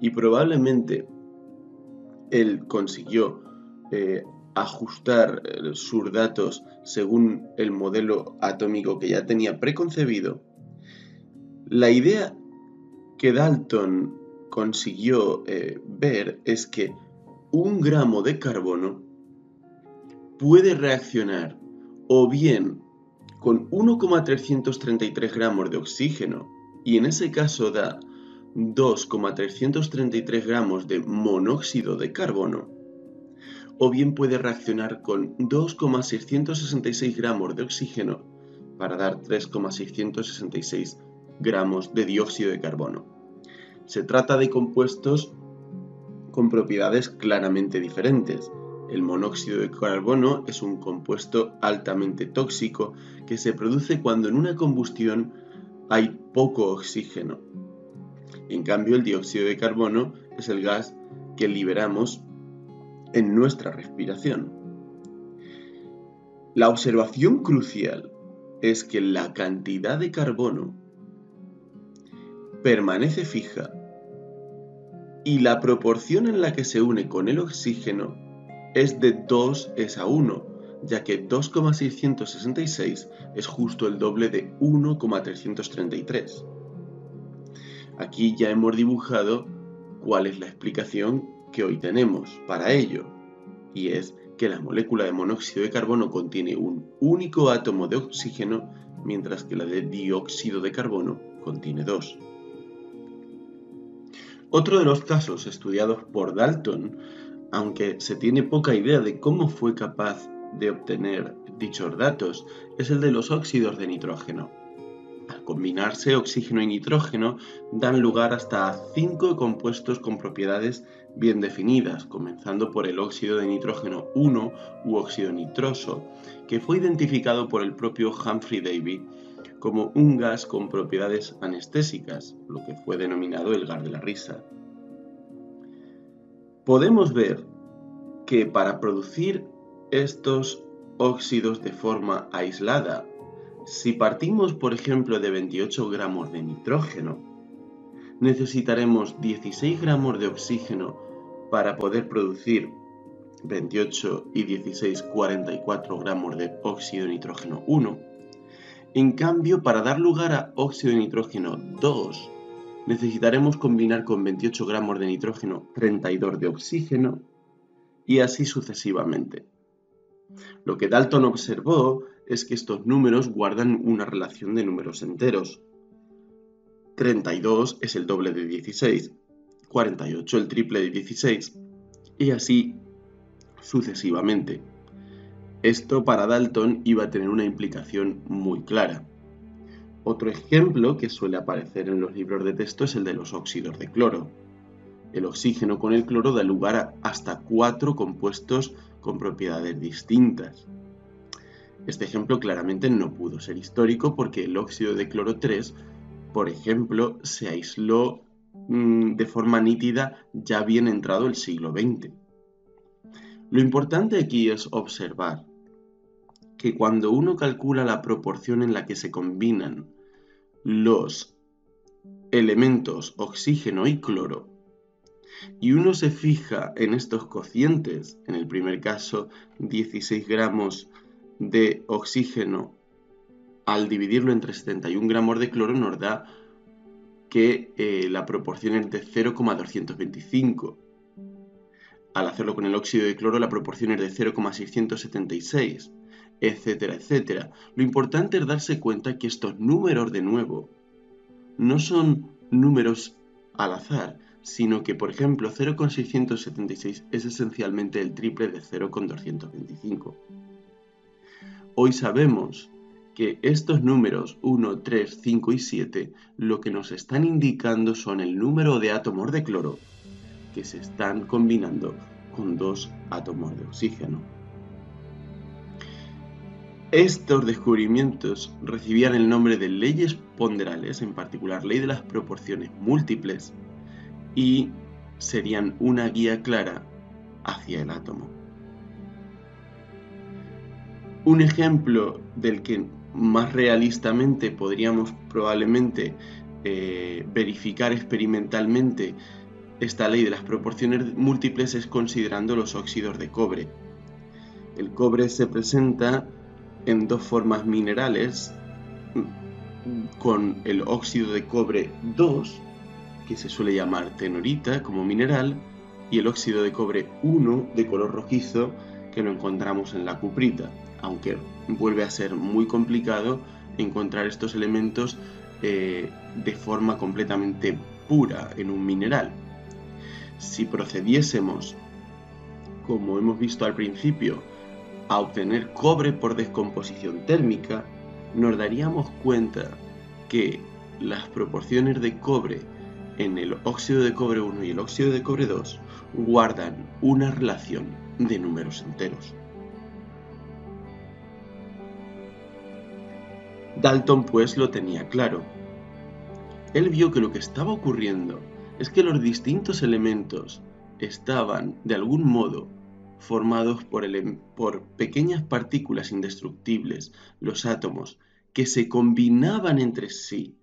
Speaker 1: y probablemente él consiguió ajustar sus datos según el modelo atómico que ya tenía preconcebido, la idea que Dalton consiguió ver es que 1 gramo de carbono puede reaccionar o bien con 1,333 gramos de oxígeno, y en ese caso da 2,333 gramos de monóxido de carbono, o bien puede reaccionar con 2,666 gramos de oxígeno para dar 3,666 gramos de dióxido de carbono. Se trata de compuestos con propiedades claramente diferentes. El monóxido de carbono es un compuesto altamente tóxico que se produce cuando en una combustión hay poco oxígeno. En cambio, el dióxido de carbono es el gas que liberamos en nuestra respiración. La observación crucial es que la cantidad de carbono permanece fija y la proporción en la que se une con el oxígeno es de 2:1, ya que 2,666 es justo el doble de 1,333. Aquí ya hemos dibujado cuál es la explicación que hoy tenemos para ello, y es que la molécula de monóxido de carbono contiene un único átomo de oxígeno, mientras que la de dióxido de carbono contiene 2. Otro de los casos estudiados por Dalton, aunque se tiene poca idea de cómo fue capaz de obtener dichos datos, es el de los óxidos de nitrógeno. Al combinarse oxígeno y nitrógeno dan lugar hasta a 5 compuestos con propiedades bien definidas, comenzando por el óxido de nitrógeno 1 u óxido nitroso, que fue identificado por el propio Humphrey Davy como un gas con propiedades anestésicas, lo que fue denominado el gas de la risa. Podemos ver que para producir estos óxidos de forma aislada, si partimos, por ejemplo, de 28 gramos de nitrógeno, necesitaremos 16 gramos de oxígeno para poder producir 28 y 16, 44 gramos de óxido de nitrógeno 1. En cambio, para dar lugar a óxido de nitrógeno 2, necesitaremos combinar con 28 gramos de nitrógeno 32 de oxígeno, y así sucesivamente. Lo que Dalton observó es que estos números guardan una relación de números enteros. 32 es el doble de 16, 48 el triple de 16, y así sucesivamente. Esto para Dalton iba a tener una implicación muy clara. Otro ejemplo que suele aparecer en los libros de texto es el de los óxidos de cloro. El oxígeno con el cloro da lugar a hasta 4 compuestos con propiedades distintas. Este ejemplo claramente no pudo ser histórico porque el óxido de cloro 3, por ejemplo, se aisló de forma nítida ya bien entrado el siglo XX. Lo importante aquí es observar que cuando uno calcula la proporción en la que se combinan los elementos oxígeno y cloro, y uno se fija en estos cocientes, en el primer caso 16 gramos de oxígeno al dividirlo entre 71 gramos de cloro nos da que la proporción es de 0,225. Al hacerlo con el óxido de cloro la proporción es de 0,676, etcétera, etcétera. Lo importante es darse cuenta que estos números, de nuevo, no son números al azar, sino que, por ejemplo, 0,676 es esencialmente el triple de 0,225. Hoy sabemos que estos números 1, 3, 5 y 7 lo que nos están indicando son el número de átomos de cloro que se están combinando con 2 átomos de oxígeno. Estos descubrimientos recibían el nombre de leyes ponderales, en particular ley de las proporciones múltiples, y serían una guía clara hacia el átomo. Un ejemplo del que más realistamente podríamos probablemente verificar experimentalmente esta ley de las proporciones múltiples es considerando los óxidos de cobre. El cobre se presenta en 2 formas minerales, con el óxido de cobre 2 que se suele llamar tenorita como mineral, y el óxido de cobre 1 de color rojizo, que lo encontramos en la cuprita, aunque vuelve a ser muy complicado encontrar estos elementos de forma completamente pura en un mineral. Si procediésemos, como hemos visto al principio, a obtener cobre por descomposición térmica, nos daríamos cuenta que las proporciones de cobre en el óxido de cobre 1 y el óxido de cobre 2 guardan una relación de números enteros. Dalton pues lo tenía claro. Él vio que lo que estaba ocurriendo es que los distintos elementos estaban, de algún modo, formados por pequeñas partículas indestructibles, los átomos, que se combinaban entre sí,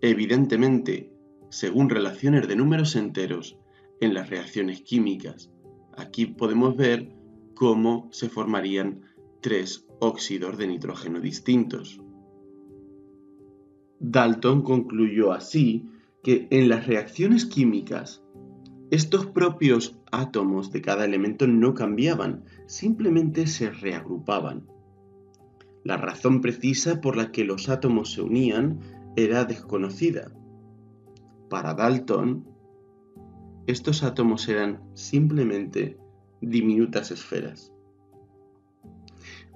Speaker 1: evidentemente, según relaciones de números enteros, en las reacciones químicas. Aquí podemos ver cómo se formarían 3 óxidos de nitrógeno distintos. Dalton concluyó así que en las reacciones químicas, estos propios átomos de cada elemento no cambiaban, simplemente se reagrupaban. La razón precisa por la que los átomos se unían era desconocida. Para Dalton, estos átomos eran simplemente diminutas esferas.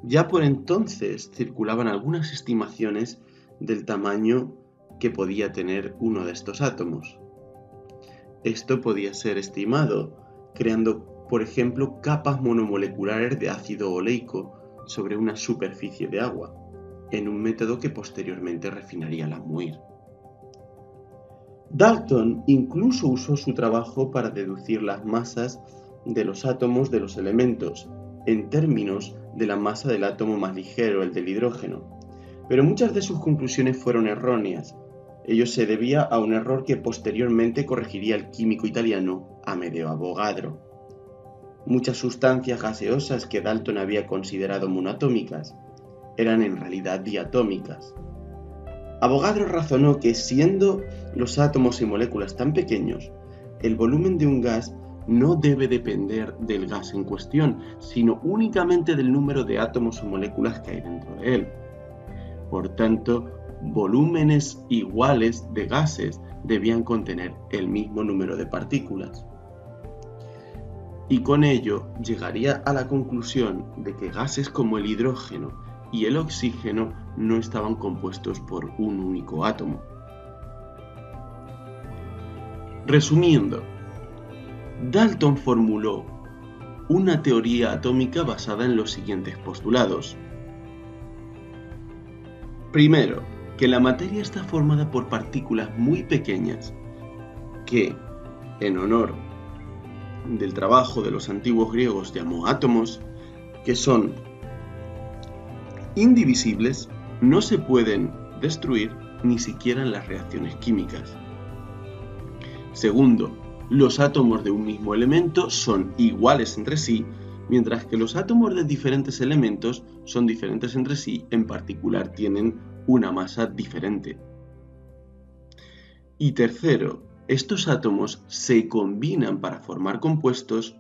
Speaker 1: Ya por entonces circulaban algunas estimaciones del tamaño que podía tener uno de estos átomos. Esto podía ser estimado creando, por ejemplo, capas monomoleculares de ácido oleico sobre una superficie de agua, en un método que posteriormente refinaría la Muir. Dalton incluso usó su trabajo para deducir las masas de los átomos de los elementos, en términos de la masa del átomo más ligero, el del hidrógeno. Pero muchas de sus conclusiones fueron erróneas. Ello se debía a un error que posteriormente corregiría el químico italiano Amedeo Avogadro. Muchas sustancias gaseosas que Dalton había considerado monoatómicas eran en realidad diatómicas. Avogadro razonó que siendo los átomos y moléculas tan pequeños, el volumen de un gas no debe depender del gas en cuestión, sino únicamente del número de átomos o moléculas que hay dentro de él. Por tanto, volúmenes iguales de gases debían contener el mismo número de partículas. Y con ello llegaría a la conclusión de que gases como el hidrógeno y el oxígeno no estaban compuestos por un único átomo. Resumiendo, Dalton formuló una teoría atómica basada en los siguientes postulados. Primero, que la materia está formada por partículas muy pequeñas que, en honor del trabajo de los antiguos griegos, llamó átomos, que son indivisibles, no se pueden destruir ni siquiera en las reacciones químicas. Segundo, los átomos de un mismo elemento son iguales entre sí, mientras que los átomos de diferentes elementos son diferentes entre sí, en particular tienen una masa diferente. Y tercero, estos átomos se combinan para formar compuestos,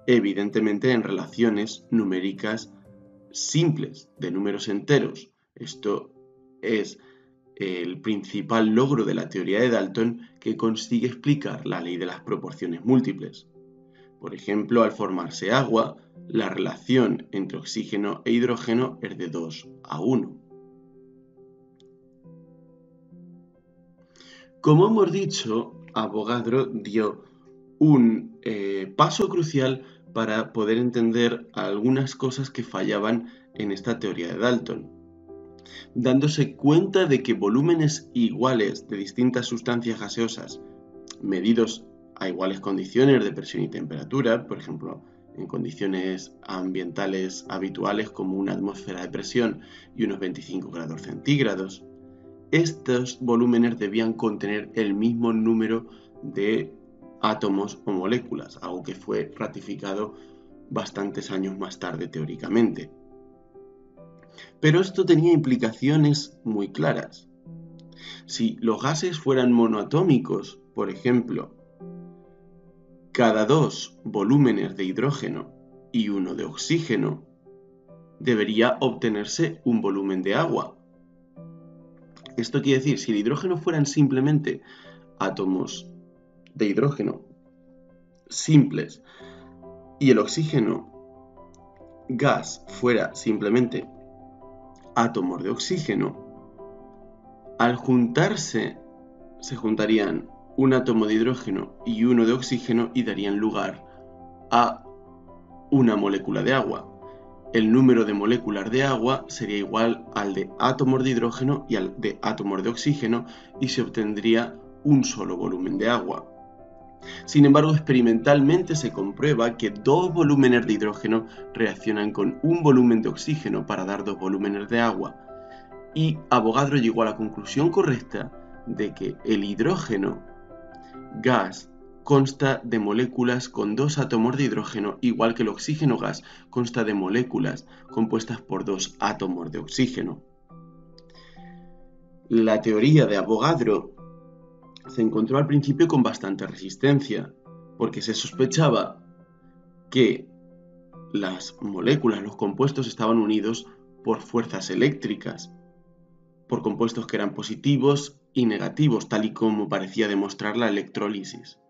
Speaker 1: evidentemente en relaciones numéricas simples, de números enteros. Esto es el principal logro de la teoría de Dalton, que consigue explicar la ley de las proporciones múltiples. Por ejemplo, al formarse agua, la relación entre oxígeno e hidrógeno es de 2:1. Como hemos dicho, Avogadro dio un paso crucial para poder entender algunas cosas que fallaban en esta teoría de Dalton, dándose cuenta de que volúmenes iguales de distintas sustancias gaseosas, medidos a iguales condiciones de presión y temperatura, por ejemplo, en condiciones ambientales habituales como una atmósfera de presión y unos 25 grados centígrados, estos volúmenes debían contener el mismo número de átomos o moléculas, algo que fue ratificado bastantes años más tarde teóricamente. Pero esto tenía implicaciones muy claras. Si los gases fueran monoatómicos, Por ejemplo, cada 2 volúmenes de hidrógeno y 1 de oxígeno debería obtenerse un volumen de agua. Esto quiere decir, si el hidrógeno fueran simplemente átomos de hidrógeno simples y el oxígeno gas fuera simplemente átomos de oxígeno, al juntarse se juntarían un átomo de hidrógeno y uno de oxígeno y darían lugar a una molécula de agua. El número de moléculas de agua sería igual al de átomos de hidrógeno y al de átomos de oxígeno y se obtendría un solo volumen de agua. Sin embargo, experimentalmente se comprueba que 2 volúmenes de hidrógeno reaccionan con un volumen de oxígeno para dar 2 volúmenes de agua. Y Avogadro llegó a la conclusión correcta de que el hidrógeno gas consta de moléculas con 2 átomos de hidrógeno, igual que el oxígeno gas consta de moléculas compuestas por 2 átomos de oxígeno. La teoría de Avogadro se encontró al principio con bastante resistencia, porque se sospechaba que las moléculas, los compuestos estaban unidos por fuerzas eléctricas, por compuestos que eran positivos y negativos, tal y como parecía demostrar la electrólisis.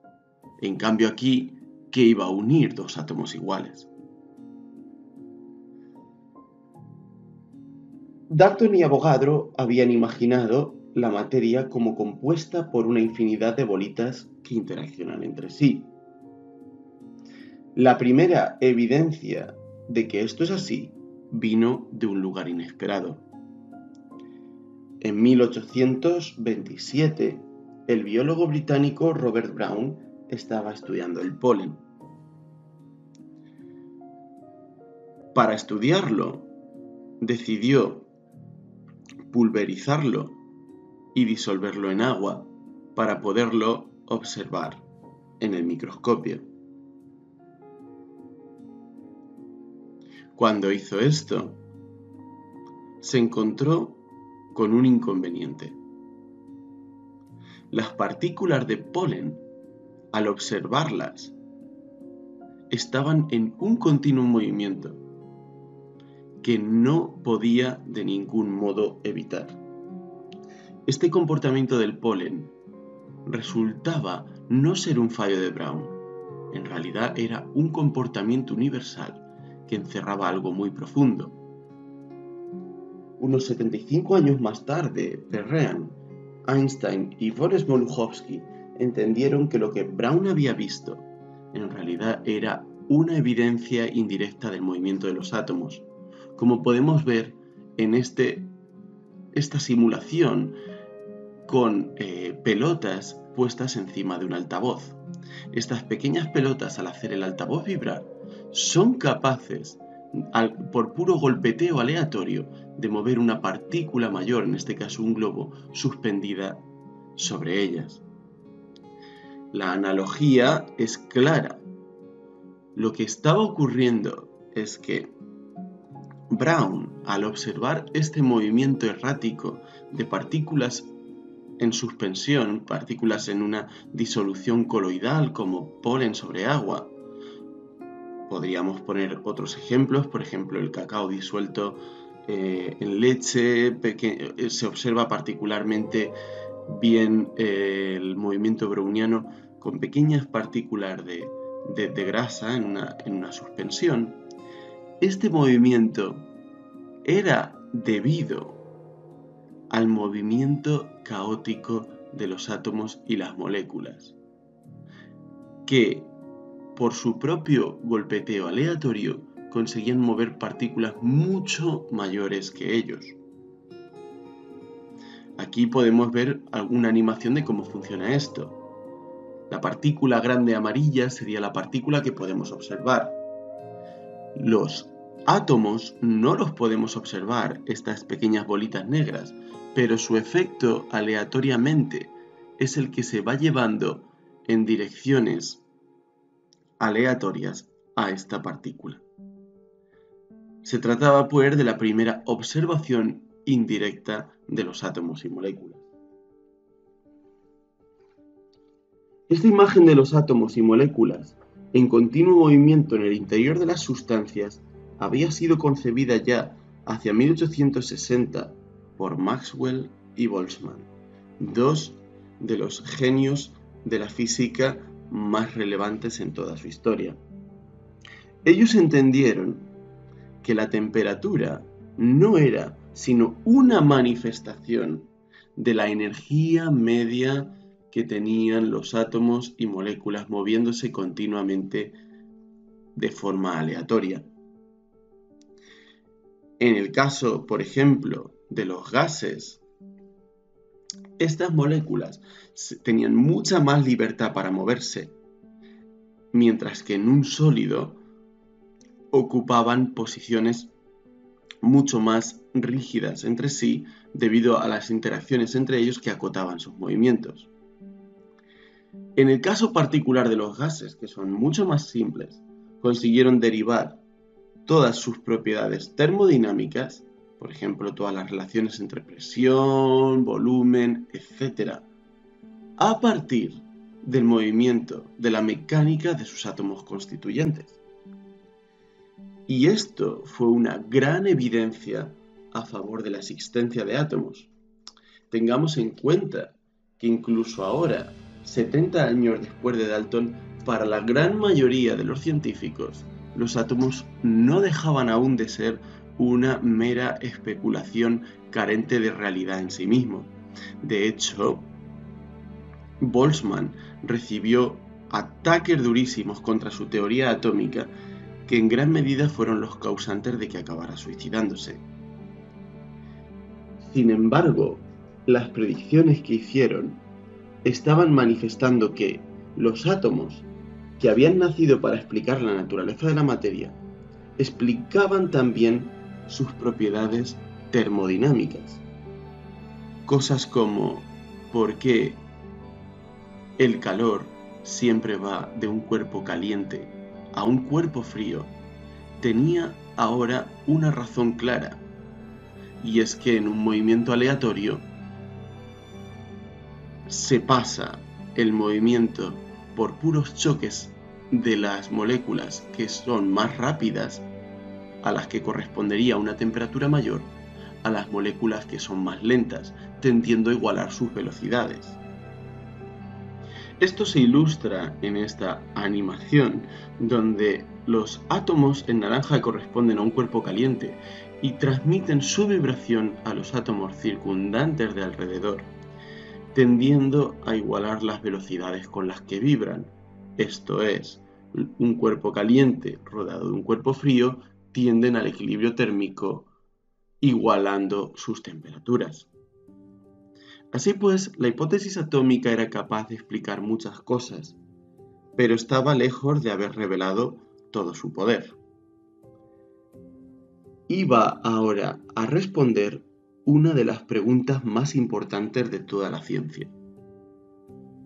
Speaker 1: En cambio aquí, ¿qué iba a unir 2 átomos iguales? Dalton y Avogadro habían imaginado la materia como compuesta por una infinidad de bolitas que interaccionan entre sí. La primera evidencia de que esto es así vino de un lugar inesperado. En 1827, el biólogo británico Robert Brown estaba estudiando el polen. Para estudiarlo, decidió pulverizarlo y disolverlo en agua para poderlo observar en el microscopio. Cuando hizo esto, se encontró con un inconveniente. Las partículas de polen, al observarlas, estaban en un continuo movimiento que no podía de ningún modo evitar. Este comportamiento del polen resultaba no ser un fallo de Brown. En realidad era un comportamiento universal que encerraba algo muy profundo. Unos 75 años más tarde, Perrin, Einstein y von Smoluchowski entendieron que lo que Brown había visto en realidad era una evidencia indirecta del movimiento de los átomos, como podemos ver en esta simulación con pelotas puestas encima de un altavoz. Estas pequeñas pelotas, al hacer el altavoz vibrar, son capaces, por puro golpeteo aleatorio, de mover una partícula mayor, en este caso un globo, suspendida sobre ellas. La analogía es clara. Lo que estaba ocurriendo es que Brown, al observar este movimiento errático de partículas en suspensión, partículas en una disolución coloidal como polen sobre agua. Podríamos poner otros ejemplos, por ejemplo el cacao disuelto en leche, se observa particularmente bien el movimiento browniano con pequeñas partículas de grasa en una suspensión. Este movimiento era debido al movimiento caótico de los átomos y las moléculas, que por su propio golpeteo aleatorio conseguían mover partículas mucho mayores que ellos. Aquí podemos ver alguna animación de cómo funciona esto. La partícula grande amarilla sería la partícula que podemos observar. Los átomos no los podemos observar, estas pequeñas bolitas negras, pero su efecto aleatoriamente es el que se va llevando en direcciones aleatorias a esta partícula. Se trataba, pues, de la primera observación indirecta de los átomos y moléculas. Esta imagen de los átomos y moléculas en continuo movimiento en el interior de las sustancias había sido concebida ya hacia 1860 por Maxwell y Boltzmann, dos de los genios de la física más relevantes en toda su historia. Ellos entendieron que la temperatura no era sino una manifestación de la energía media que tenían los átomos y moléculas moviéndose continuamente de forma aleatoria. En el caso, por ejemplo, de los gases, estas moléculas tenían mucha más libertad para moverse, mientras que en un sólido ocupaban posiciones mucho más rígidas entre sí debido a las interacciones entre ellos que acotaban sus movimientos. En el caso particular de los gases, que son mucho más simples, consiguieron derivar todas sus propiedades termodinámicas, por ejemplo, todas las relaciones entre presión, volumen, etc., a partir del movimiento de la mecánica de sus átomos constituyentes. Y esto fue una gran evidencia a favor de la existencia de átomos. Tengamos en cuenta que incluso ahora, 70 años después de Dalton, para la gran mayoría de los científicos, los átomos no dejaban aún de ser una mera especulación carente de realidad en sí mismo. De hecho, Boltzmann recibió ataques durísimos contra su teoría atómica que en gran medida fueron los causantes de que acabara suicidándose. Sin embargo, las predicciones que hicieron estaban manifestando que los átomos, que habían nacido para explicar la naturaleza de la materia, explicaban también sus propiedades termodinámicas. Cosas como por qué el calor siempre va de un cuerpo caliente a un cuerpo frío, tenía ahora una razón clara, y es que en un movimiento aleatorio se pasa el movimiento por puros choques de las moléculas que son más rápidas, a las que correspondería una temperatura mayor, a las moléculas que son más lentas, tendiendo a igualar sus velocidades. Esto se ilustra en esta animación, donde los átomos en naranja corresponden a un cuerpo caliente y transmiten su vibración a los átomos circundantes de alrededor, tendiendo a igualar las velocidades con las que vibran. Esto es, un cuerpo caliente rodeado de un cuerpo frío tienden al equilibrio térmico, igualando sus temperaturas. Así pues, la hipótesis atómica era capaz de explicar muchas cosas, pero estaba lejos de haber revelado todo su poder. Iba ahora a responder una de las preguntas más importantes de toda la ciencia.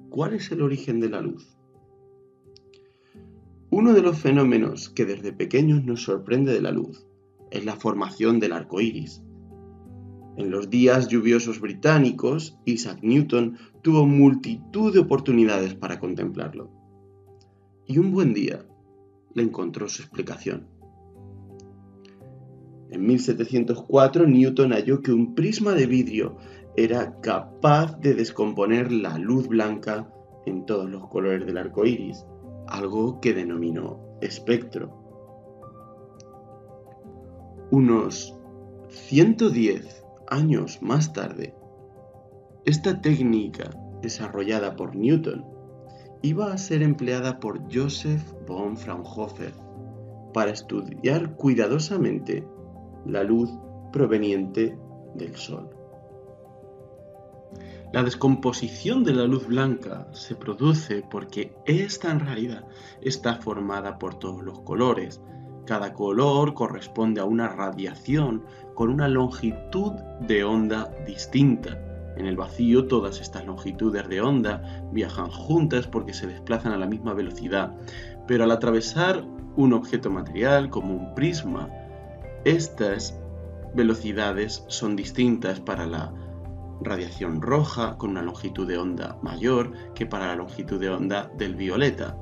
Speaker 1: ¿Cuál es el origen de la luz? Uno de los fenómenos que desde pequeños nos sorprende de la luz es la formación del arco iris. En los días lluviosos británicos, Isaac Newton tuvo multitud de oportunidades para contemplarlo. Y un buen día le encontró su explicación. En 1704, Newton halló que un prisma de vidrio era capaz de descomponer la luz blanca en todos los colores del arco iris, algo que denominó espectro. Unos 110 años más tarde, esta técnica desarrollada por Newton iba a ser empleada por Joseph von Fraunhofer para estudiar cuidadosamente la luz proveniente del Sol. La descomposición de la luz blanca se produce porque esta en realidad está formada por todos los colores. Cada color corresponde a una radiación con una longitud de onda distinta. En el vacío todas estas longitudes de onda viajan juntas porque se desplazan a la misma velocidad, pero al atravesar un objeto material como un prisma, estas velocidades son distintas para la radiación roja con una longitud de onda mayor que para la longitud de onda del violeta,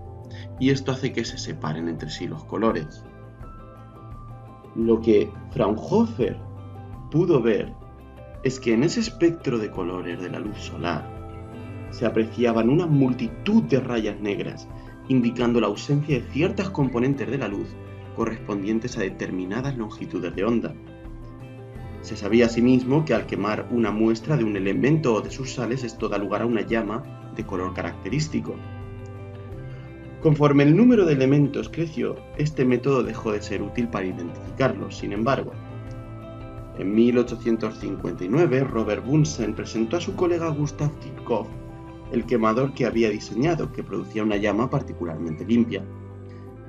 Speaker 1: y esto hace que se separen entre sí los colores. Lo que Fraunhofer pudo ver es que en ese espectro de colores de la luz solar se apreciaban una multitud de rayas negras, indicando la ausencia de ciertas componentes de la luz correspondientes a determinadas longitudes de onda. Se sabía asimismo que al quemar una muestra de un elemento o de sus sales, esto da lugar a una llama de color característico. Conforme el número de elementos creció, este método dejó de ser útil para identificarlos. Sin embargo, en 1859, Robert Bunsen presentó a su colega Gustav Kirchhoff el quemador que había diseñado, que producía una llama particularmente limpia.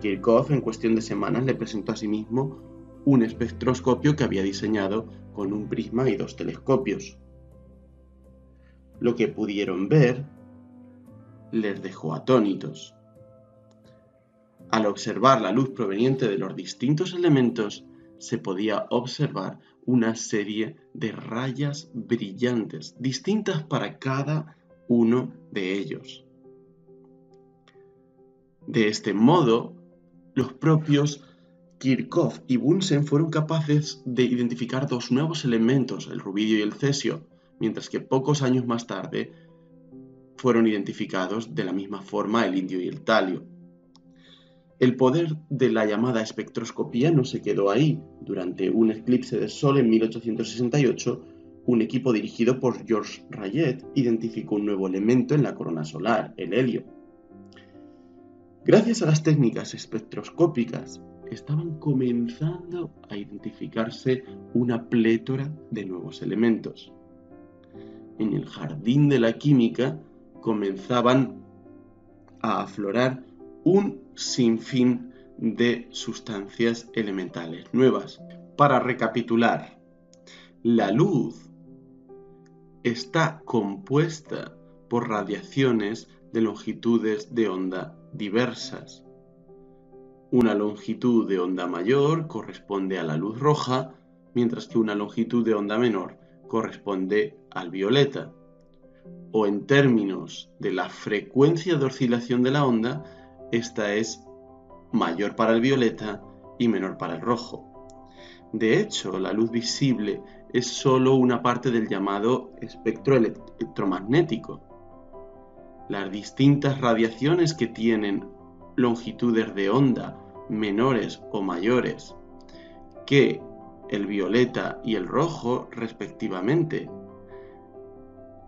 Speaker 1: Kirchhoff, en cuestión de semanas, le presentó a sí mismo un espectroscopio que había diseñado con un prisma y 2 telescopios. Lo que pudieron ver les dejó atónitos. Al observar la luz proveniente de los distintos elementos, se podía observar una serie de rayas brillantes, distintas para cada uno de ellos. De este modo, los propios Kirchhoff y Bunsen fueron capaces de identificar 2 nuevos elementos, el rubidio y el cesio, mientras que pocos años más tarde fueron identificados de la misma forma el indio y el talio. El poder de la llamada espectroscopía no se quedó ahí. Durante un eclipse de sol en 1868, un equipo dirigido por Georges Rayet identificó un nuevo elemento en la corona solar, el helio. Gracias a las técnicas espectroscópicas, estaban comenzando a identificarse una plétora de nuevos elementos. En el jardín de la química comenzaban a aflorar un sinfín de sustancias elementales nuevas. Para recapitular, la luz está compuesta por radiaciones de longitudes de onda diversas. Una longitud de onda mayor corresponde a la luz roja, mientras que una longitud de onda menor corresponde al violeta. O en términos de la frecuencia de oscilación de la onda, esta es mayor para el violeta y menor para el rojo. De hecho, la luz visible es solo una parte del llamado espectro electromagnético. Las distintas radiaciones que tienen longitudes de onda menores o mayores que el violeta y el rojo, respectivamente,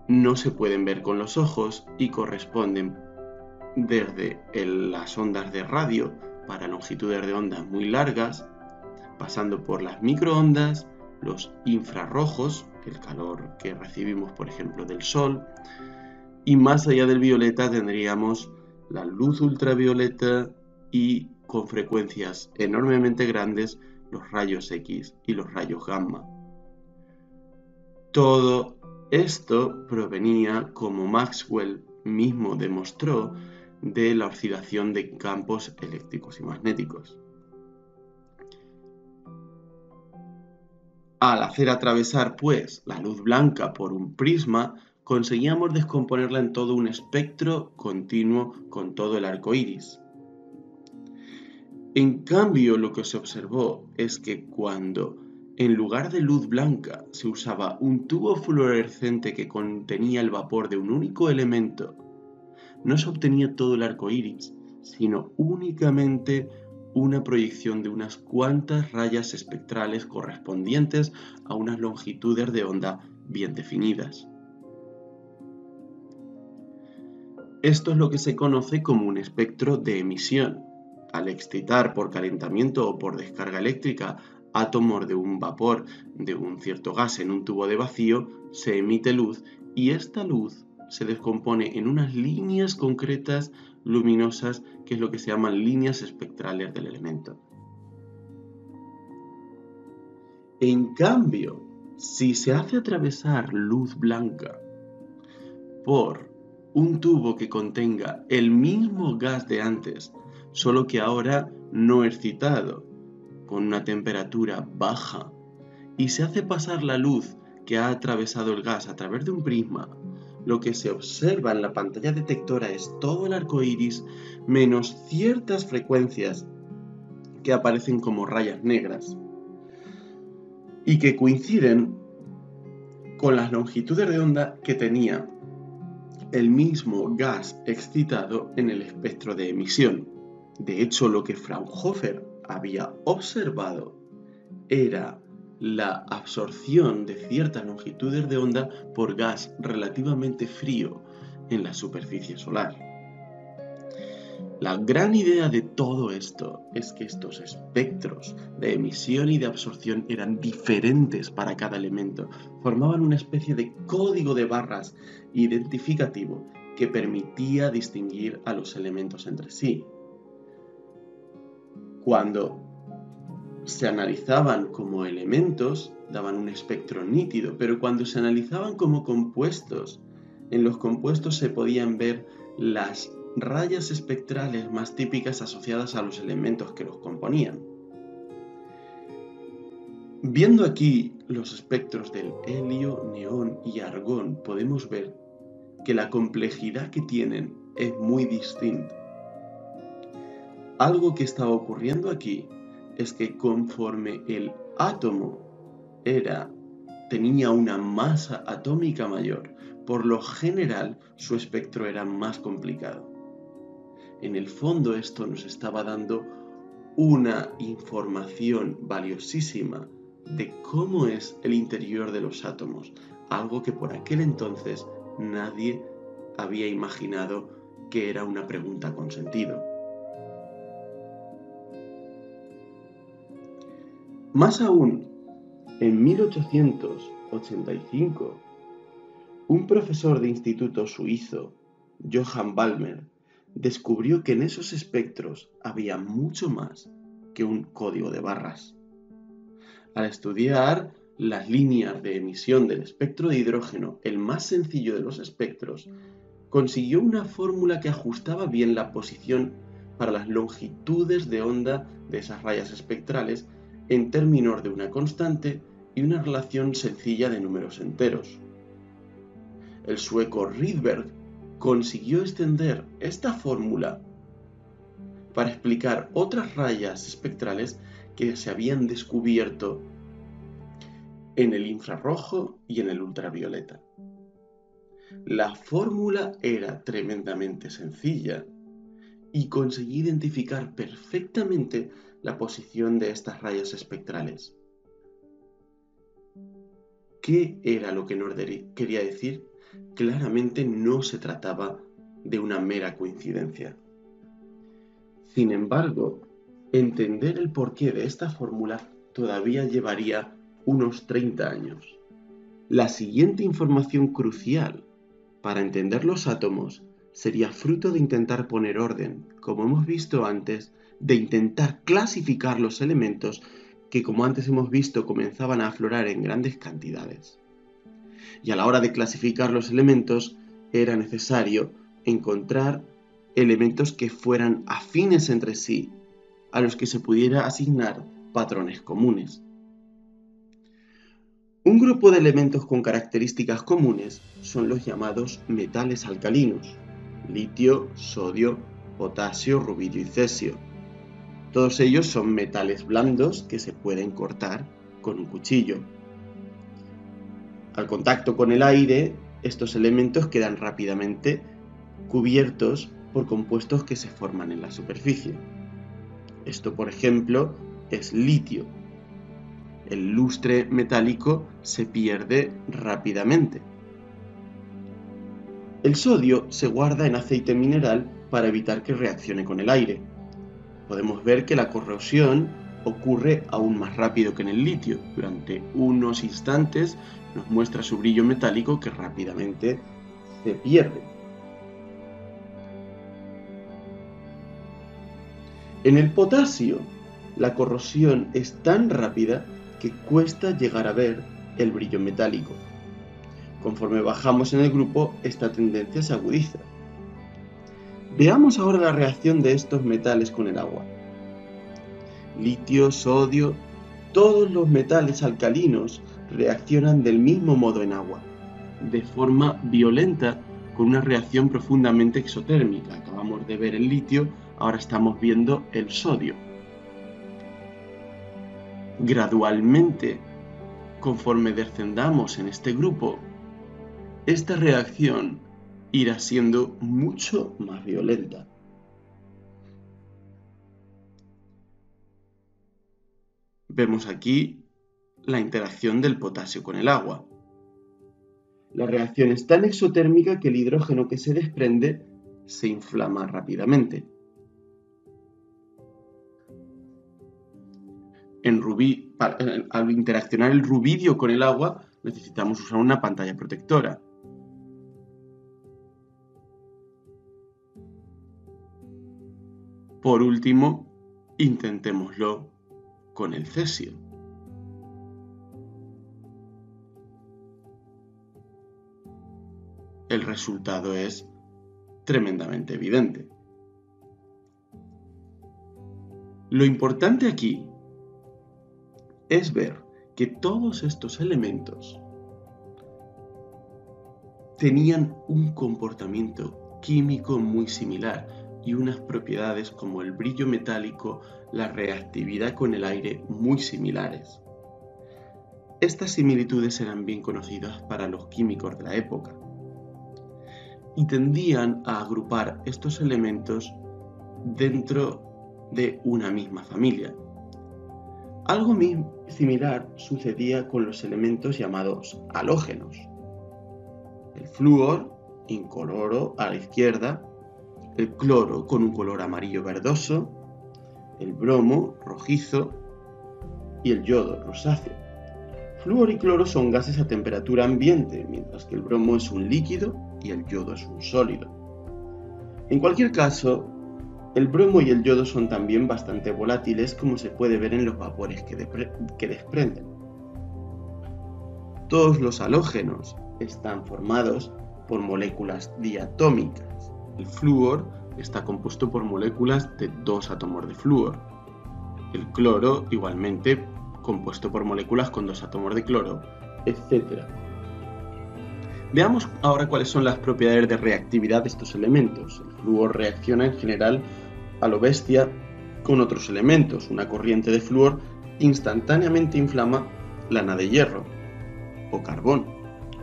Speaker 1: no se pueden ver con los ojos y corresponden desde las ondas de radio para longitudes de onda muy largas, pasando por las microondas, los infrarrojos, el calor que recibimos por ejemplo del sol, y más allá del violeta tendríamos la luz ultravioleta y con frecuencias enormemente grandes los rayos X y los rayos gamma. Todo esto provenía, como Maxwell mismo demostró, de la oscilación de campos eléctricos y magnéticos. Al hacer atravesar, pues, la luz blanca por un prisma, conseguíamos descomponerla en todo un espectro continuo con todo el arco iris. En cambio, lo que se observó es que cuando en lugar de luz blanca se usaba un tubo fluorescente que contenía el vapor de un único elemento, no se obtenía todo el arco iris, sino únicamente una proyección de unas cuantas rayas espectrales correspondientes a unas longitudes de onda bien definidas. Esto es lo que se conoce como un espectro de emisión. Al excitar por calentamiento o por descarga eléctrica átomos de un vapor de un cierto gas en un tubo de vacío, se emite luz y esta luz se descompone en unas líneas concretas luminosas, que es lo que se llaman líneas espectrales del elemento. En cambio, si se hace atravesar luz blanca por un tubo que contenga el mismo gas de antes, solo que ahora no excitado, con una temperatura baja, y se hace pasar la luz que ha atravesado el gas a través de un prisma, lo que se observa en la pantalla detectora es todo el arco iris menos ciertas frecuencias que aparecen como rayas negras y que coinciden con las longitudes de onda que tenía el mismo gas excitado en el espectro de emisión. De hecho, lo que Fraunhofer había observado era la absorción de ciertas longitudes de onda por gas relativamente frío en la superficie solar. La gran idea de todo esto es que estos espectros de emisión y de absorción eran diferentes para cada elemento, formaban una especie de código de barras identificativo que permitía distinguir a los elementos entre sí. Cuando se analizaban como elementos, daban un espectro nítido, pero cuando se analizaban como compuestos, en los compuestos se podían ver las rayas espectrales más típicas asociadas a los elementos que los componían. Viendo aquí los espectros del helio, neón y argón, podemos ver que la complejidad que tienen es muy distinta. Algo que estaba ocurriendo aquí es que conforme el átomo tenía una masa atómica mayor, por lo general su espectro era más complicado. En el fondo esto nos estaba dando una información valiosísima de cómo es el interior de los átomos, algo que por aquel entonces nadie había imaginado que era una pregunta con sentido. Más aún, en 1885, un profesor de instituto suizo, Johann Balmer, descubrió que en esos espectros había mucho más que un código de barras. Al estudiar las líneas de emisión del espectro de hidrógeno, el más sencillo de los espectros, consiguió una fórmula que ajustaba bien la posición para las longitudes de onda de esas rayas espectrales en términos de una constante y una relación sencilla de números enteros. El sueco Rydberg consiguió extender esta fórmula para explicar otras rayas espectrales que se habían descubierto en el infrarrojo y en el ultravioleta. La fórmula era tremendamente sencilla y conseguí identificar perfectamente la posición de estas rayas espectrales. ¿Qué era lo que nos quería decir? Claramente no se trataba de una mera coincidencia. Sin embargo, entender el porqué de esta fórmula todavía llevaría unos 30 años. La siguiente información crucial para entender los átomos sería fruto de intentar poner orden, como hemos visto antes, de intentar clasificar los elementos que, como antes hemos visto, comenzaban a aflorar en grandes cantidades. Y a la hora de clasificar los elementos era necesario encontrar elementos que fueran afines entre sí, a los que se pudiera asignar patrones comunes. Un grupo de elementos con características comunes son los llamados metales alcalinos: litio, sodio, potasio, rubidio y cesio. Todos ellos son metales blandos que se pueden cortar con un cuchillo. Al contacto con el aire, estos elementos quedan rápidamente cubiertos por compuestos que se forman en la superficie. Esto, por ejemplo, es litio. El lustre metálico se pierde rápidamente. El sodio se guarda en aceite mineral para evitar que reaccione con el aire. Podemos ver que la corrosión ocurre aún más rápido que en el litio. Durante unos instantes nos muestra su brillo metálico que rápidamente se pierde. En el potasio, la corrosión es tan rápida que cuesta llegar a ver el brillo metálico. Conforme bajamos en el grupo, esta tendencia se agudiza. Veamos ahora la reacción de estos metales con el agua. Litio, sodio Todos los metales alcalinos reaccionan del mismo modo en agua, de forma violenta, con una reacción profundamente exotérmica. Acabamos de ver el litio, ahora estamos viendo el sodio. Gradualmente, conforme descendamos en este grupo, esta reacción irá siendo mucho más violenta. Vemos aquí la interacción del potasio con el agua. La reacción es tan exotérmica que el hidrógeno que se desprende se inflama rápidamente. Al interaccionar el rubidio con el agua, necesitamos usar una pantalla protectora. Por último, intentémoslo con el cesio. El resultado es tremendamente evidente. Lo importante aquí es ver que todos estos elementos tenían un comportamiento químico muy similar y unas propiedades como el brillo metálico, la reactividad con el aire muy similares. Estas similitudes eran bien conocidas para los químicos de la época y tendían a agrupar estos elementos dentro de una misma familia. Algo similar sucedía con los elementos llamados halógenos. El flúor, incoloro a la izquierda, el cloro con un color amarillo verdoso, el bromo rojizo y el yodo rosáceo. Flúor y cloro son gases a temperatura ambiente, mientras que el bromo es un líquido y el yodo es un sólido. En cualquier caso, el bromo y el yodo son también bastante volátiles, como se puede ver en los vapores que desprenden. Todos los halógenos están formados por moléculas diatómicas. El flúor está compuesto por moléculas de 2 átomos de flúor. El cloro, igualmente, compuesto por moléculas con 2 átomos de cloro, etc. Veamos ahora cuáles son las propiedades de reactividad de estos elementos. El flúor reacciona en general a lo bestia con otros elementos. Una corriente de flúor instantáneamente inflama lana de hierro o carbón,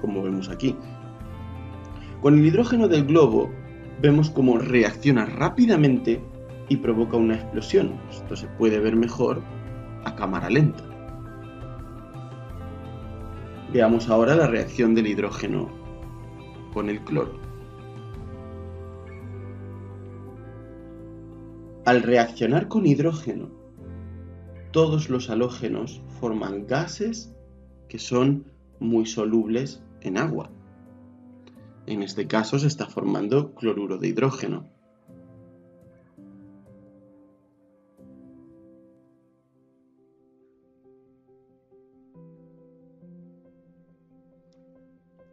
Speaker 1: como vemos aquí. Con el hidrógeno del globo vemos cómo reacciona rápidamente y provoca una explosión. Esto se puede ver mejor a cámara lenta. Veamos ahora la reacción del hidrógeno con el cloro. Al reaccionar con hidrógeno, todos los halógenos forman gases que son muy solubles en agua. En este caso se está formando cloruro de hidrógeno.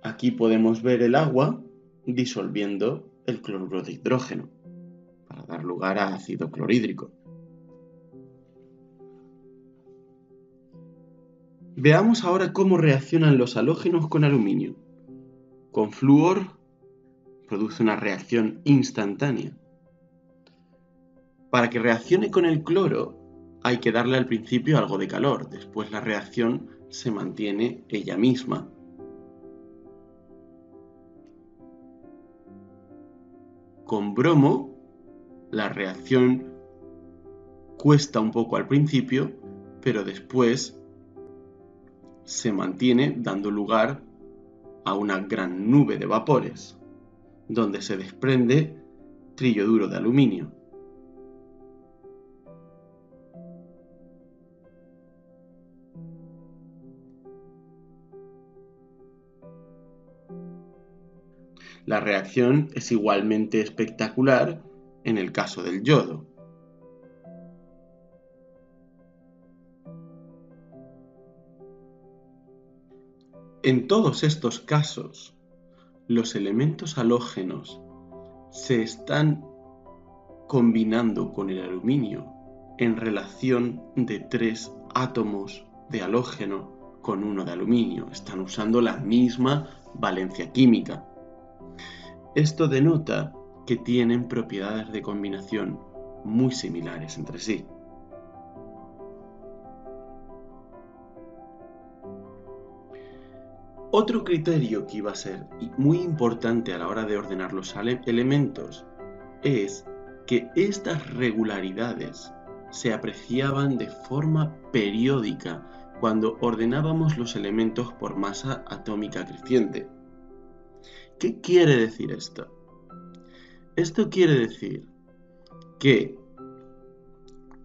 Speaker 1: Aquí podemos ver el agua disolviendo el cloruro de hidrógeno para dar lugar a ácido clorhídrico. Veamos ahora cómo reaccionan los halógenos con aluminio. Con flúor produce una reacción instantánea. Para que reaccione con el cloro hay que darle al principio algo de calor, después la reacción se mantiene ella misma. Con bromo la reacción cuesta un poco al principio, pero después se mantiene dando lugar a una gran nube de vapores, donde se desprende triyoduro de aluminio. La reacción es igualmente espectacular en el caso del yodo. En todos estos casos, los elementos halógenos se están combinando con el aluminio en relación de 3 átomos de halógeno con uno de aluminio. Están usando la misma valencia química. Esto denota que tienen propiedades de combinación muy similares entre sí. Otro criterio que iba a ser muy importante a la hora de ordenar los elementos es que estas regularidades se apreciaban de forma periódica cuando ordenábamos los elementos por masa atómica creciente. ¿Qué quiere decir esto? Esto quiere decir que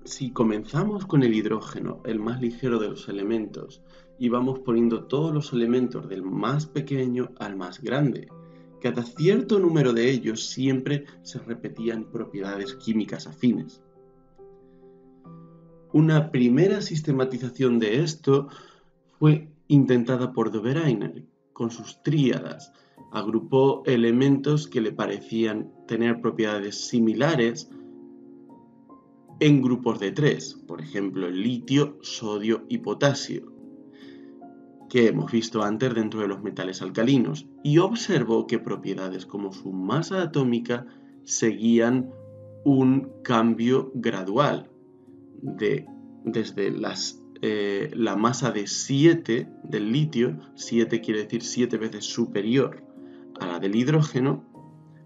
Speaker 1: si comenzamos con el hidrógeno, el más ligero de los elementos, y vamos poniendo todos los elementos del más pequeño al más grande, cada cierto número de ellos siempre se repetían propiedades químicas afines. Una primera sistematización de esto fue intentada por Dobereiner con sus tríadas. Agrupó elementos que le parecían tener propiedades similares en grupos de 3, por ejemplo, el litio, sodio y potasio, que hemos visto antes dentro de los metales alcalinos, y observó que propiedades como su masa atómica seguían un cambio gradual, desde la masa de 7 del litio, 7 quiere decir 7 veces superior a la del hidrógeno,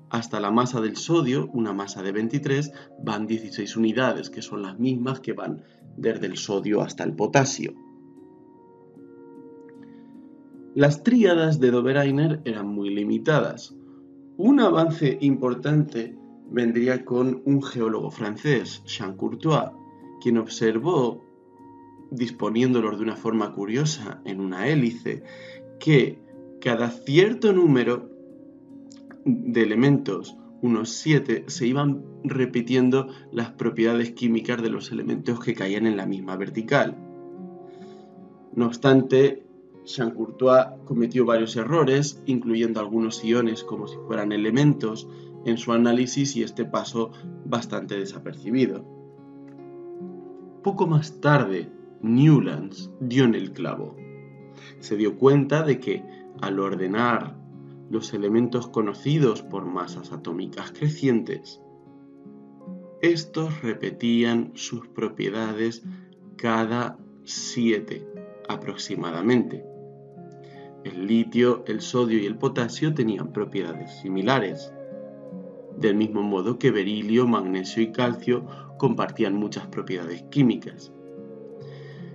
Speaker 1: hasta la masa del sodio, una masa de 23, van 16 unidades, que son las mismas que van desde el sodio hasta el potasio. Las tríadas de Dobereiner eran muy limitadas. Un avance importante vendría con un geólogo francés, Jean Courtois, quien observó, disponiéndolos de una forma curiosa en una hélice, que cada cierto número de elementos, unos 7, se iban repitiendo las propiedades químicas de los elementos que caían en la misma vertical. No obstante, Jean Courtois cometió varios errores, incluyendo algunos iones como si fueran elementos, en su análisis, y este pasó bastante desapercibido. Poco más tarde, Newlands dio en el clavo. Se dio cuenta de que al ordenar los elementos conocidos por masas atómicas crecientes, estos repetían sus propiedades cada 7 aproximadamente. El litio, el sodio y el potasio tenían propiedades similares, del mismo modo que berilio, magnesio y calcio compartían muchas propiedades químicas.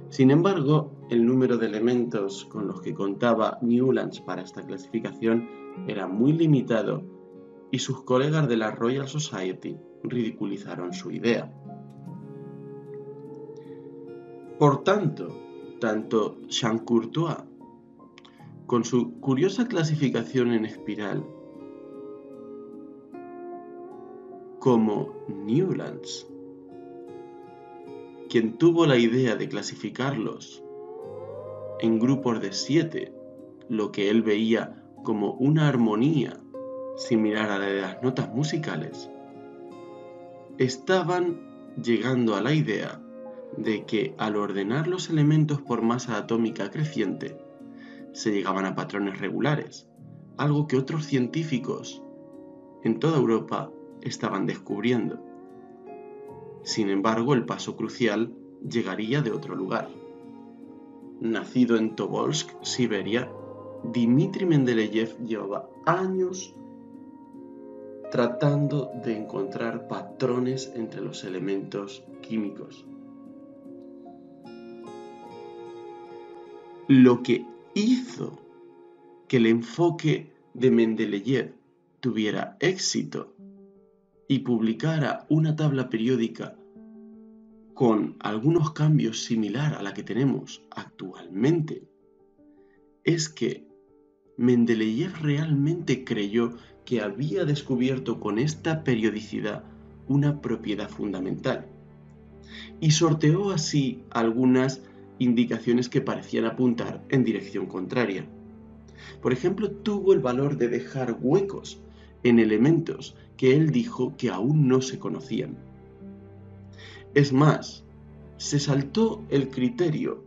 Speaker 1: Sin embargo, el número de elementos con los que contaba Newlands para esta clasificación era muy limitado y sus colegas de la Royal Society ridiculizaron su idea. Por tanto Jean Courtois, con su curiosa clasificación en espiral, como Newlands, quien tuvo la idea de clasificarlos en grupos de 7, lo que él veía como una armonía similar a la de las notas musicales, estaban llegando a la idea de que al ordenar los elementos por masa atómica creciente, se llegaban a patrones regulares, algo que otros científicos en toda Europa estaban descubriendo. Sin embargo, el paso crucial llegaría de otro lugar. Nacido en Tobolsk, Siberia, Dmitri Mendeleev llevaba años tratando de encontrar patrones entre los elementos químicos. Lo que hizo que el enfoque de Mendeleev tuviera éxito y publicara una tabla periódica con algunos cambios similar a la que tenemos actualmente, es que Mendeleev realmente creyó que había descubierto con esta periodicidad una propiedad fundamental y sorteó así algunas indicaciones que parecían apuntar en dirección contraria. Por ejemplo, tuvo el valor de dejar huecos en elementos que él dijo que aún no se conocían. Es más, se saltó el criterio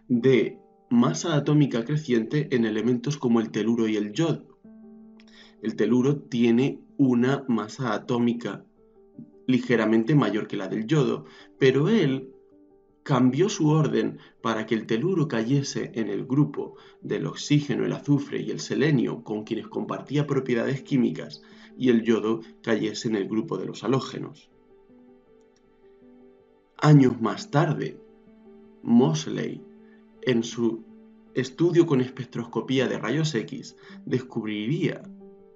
Speaker 1: de masa atómica creciente en elementos como el teluro y el yodo. El teluro tiene una masa atómica ligeramente mayor que la del yodo, pero él cambió su orden para que el teluro cayese en el grupo del oxígeno, el azufre y el selenio, con quienes compartía propiedades químicas, y el yodo cayese en el grupo de los halógenos. Años más tarde, Moseley, en su estudio con espectroscopía de rayos X, descubriría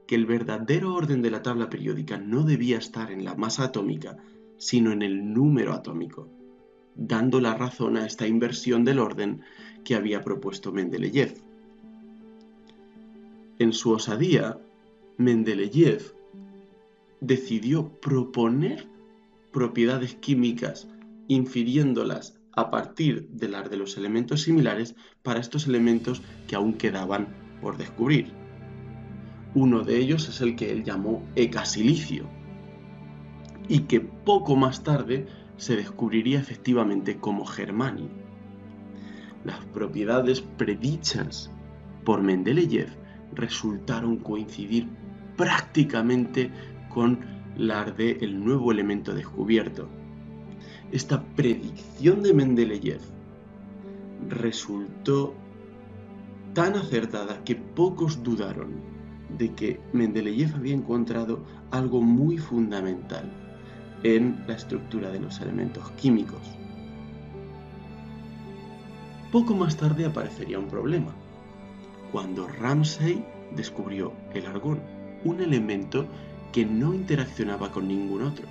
Speaker 1: que el verdadero orden de la tabla periódica no debía estar en la masa atómica, sino en el número atómico, dando la razón a esta inversión del orden que había propuesto Mendeleev. En su osadía, Mendeleev decidió proponer propiedades químicas infiriéndolas a partir de las de los elementos similares para estos elementos que aún quedaban por descubrir. Uno de ellos es el que él llamó ecasilicio, y que poco más tarde se descubriría efectivamente como germanio. Las propiedades predichas por Mendeleev resultaron coincidir prácticamente con las del nuevo elemento descubierto. Esta predicción de Mendeleev resultó tan acertada que pocos dudaron de que Mendeleev había encontrado algo muy fundamental en la estructura de los elementos químicos. Poco más tarde aparecería un problema, cuando Ramsay descubrió el argón, un elemento que no interaccionaba con ningún otro.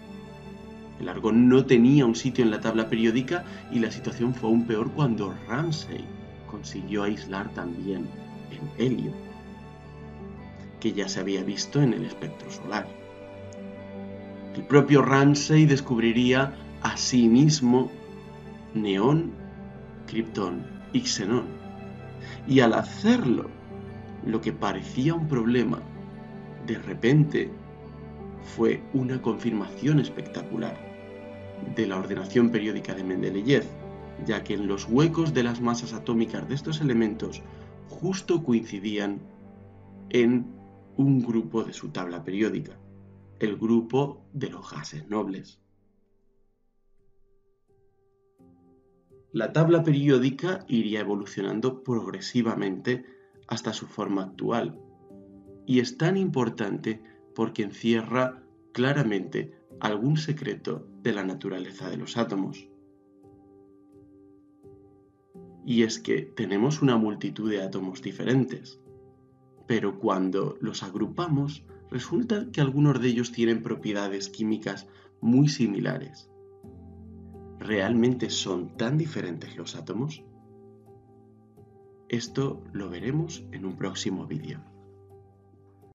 Speaker 1: El argón no tenía un sitio en la tabla periódica y la situación fue aún peor cuando Ramsay consiguió aislar también el helio, que ya se había visto en el espectro solar. El propio Ramsay descubriría asimismo neón, kriptón y xenón. Y al hacerlo, lo que parecía un problema, de repente fue una confirmación espectacular de la ordenación periódica de Mendeleev, ya que en los huecos de las masas atómicas de estos elementos justo coincidían en un grupo de su tabla periódica, el grupo de los gases nobles. La tabla periódica iría evolucionando progresivamente hasta su forma actual, y es tan importante porque encierra claramente algún secreto de la naturaleza de los átomos. Y es que tenemos una multitud de átomos diferentes, pero cuando los agrupamos, resulta que algunos de ellos tienen propiedades químicas muy similares. ¿Realmente son tan diferentes los átomos? Esto lo veremos en un próximo vídeo.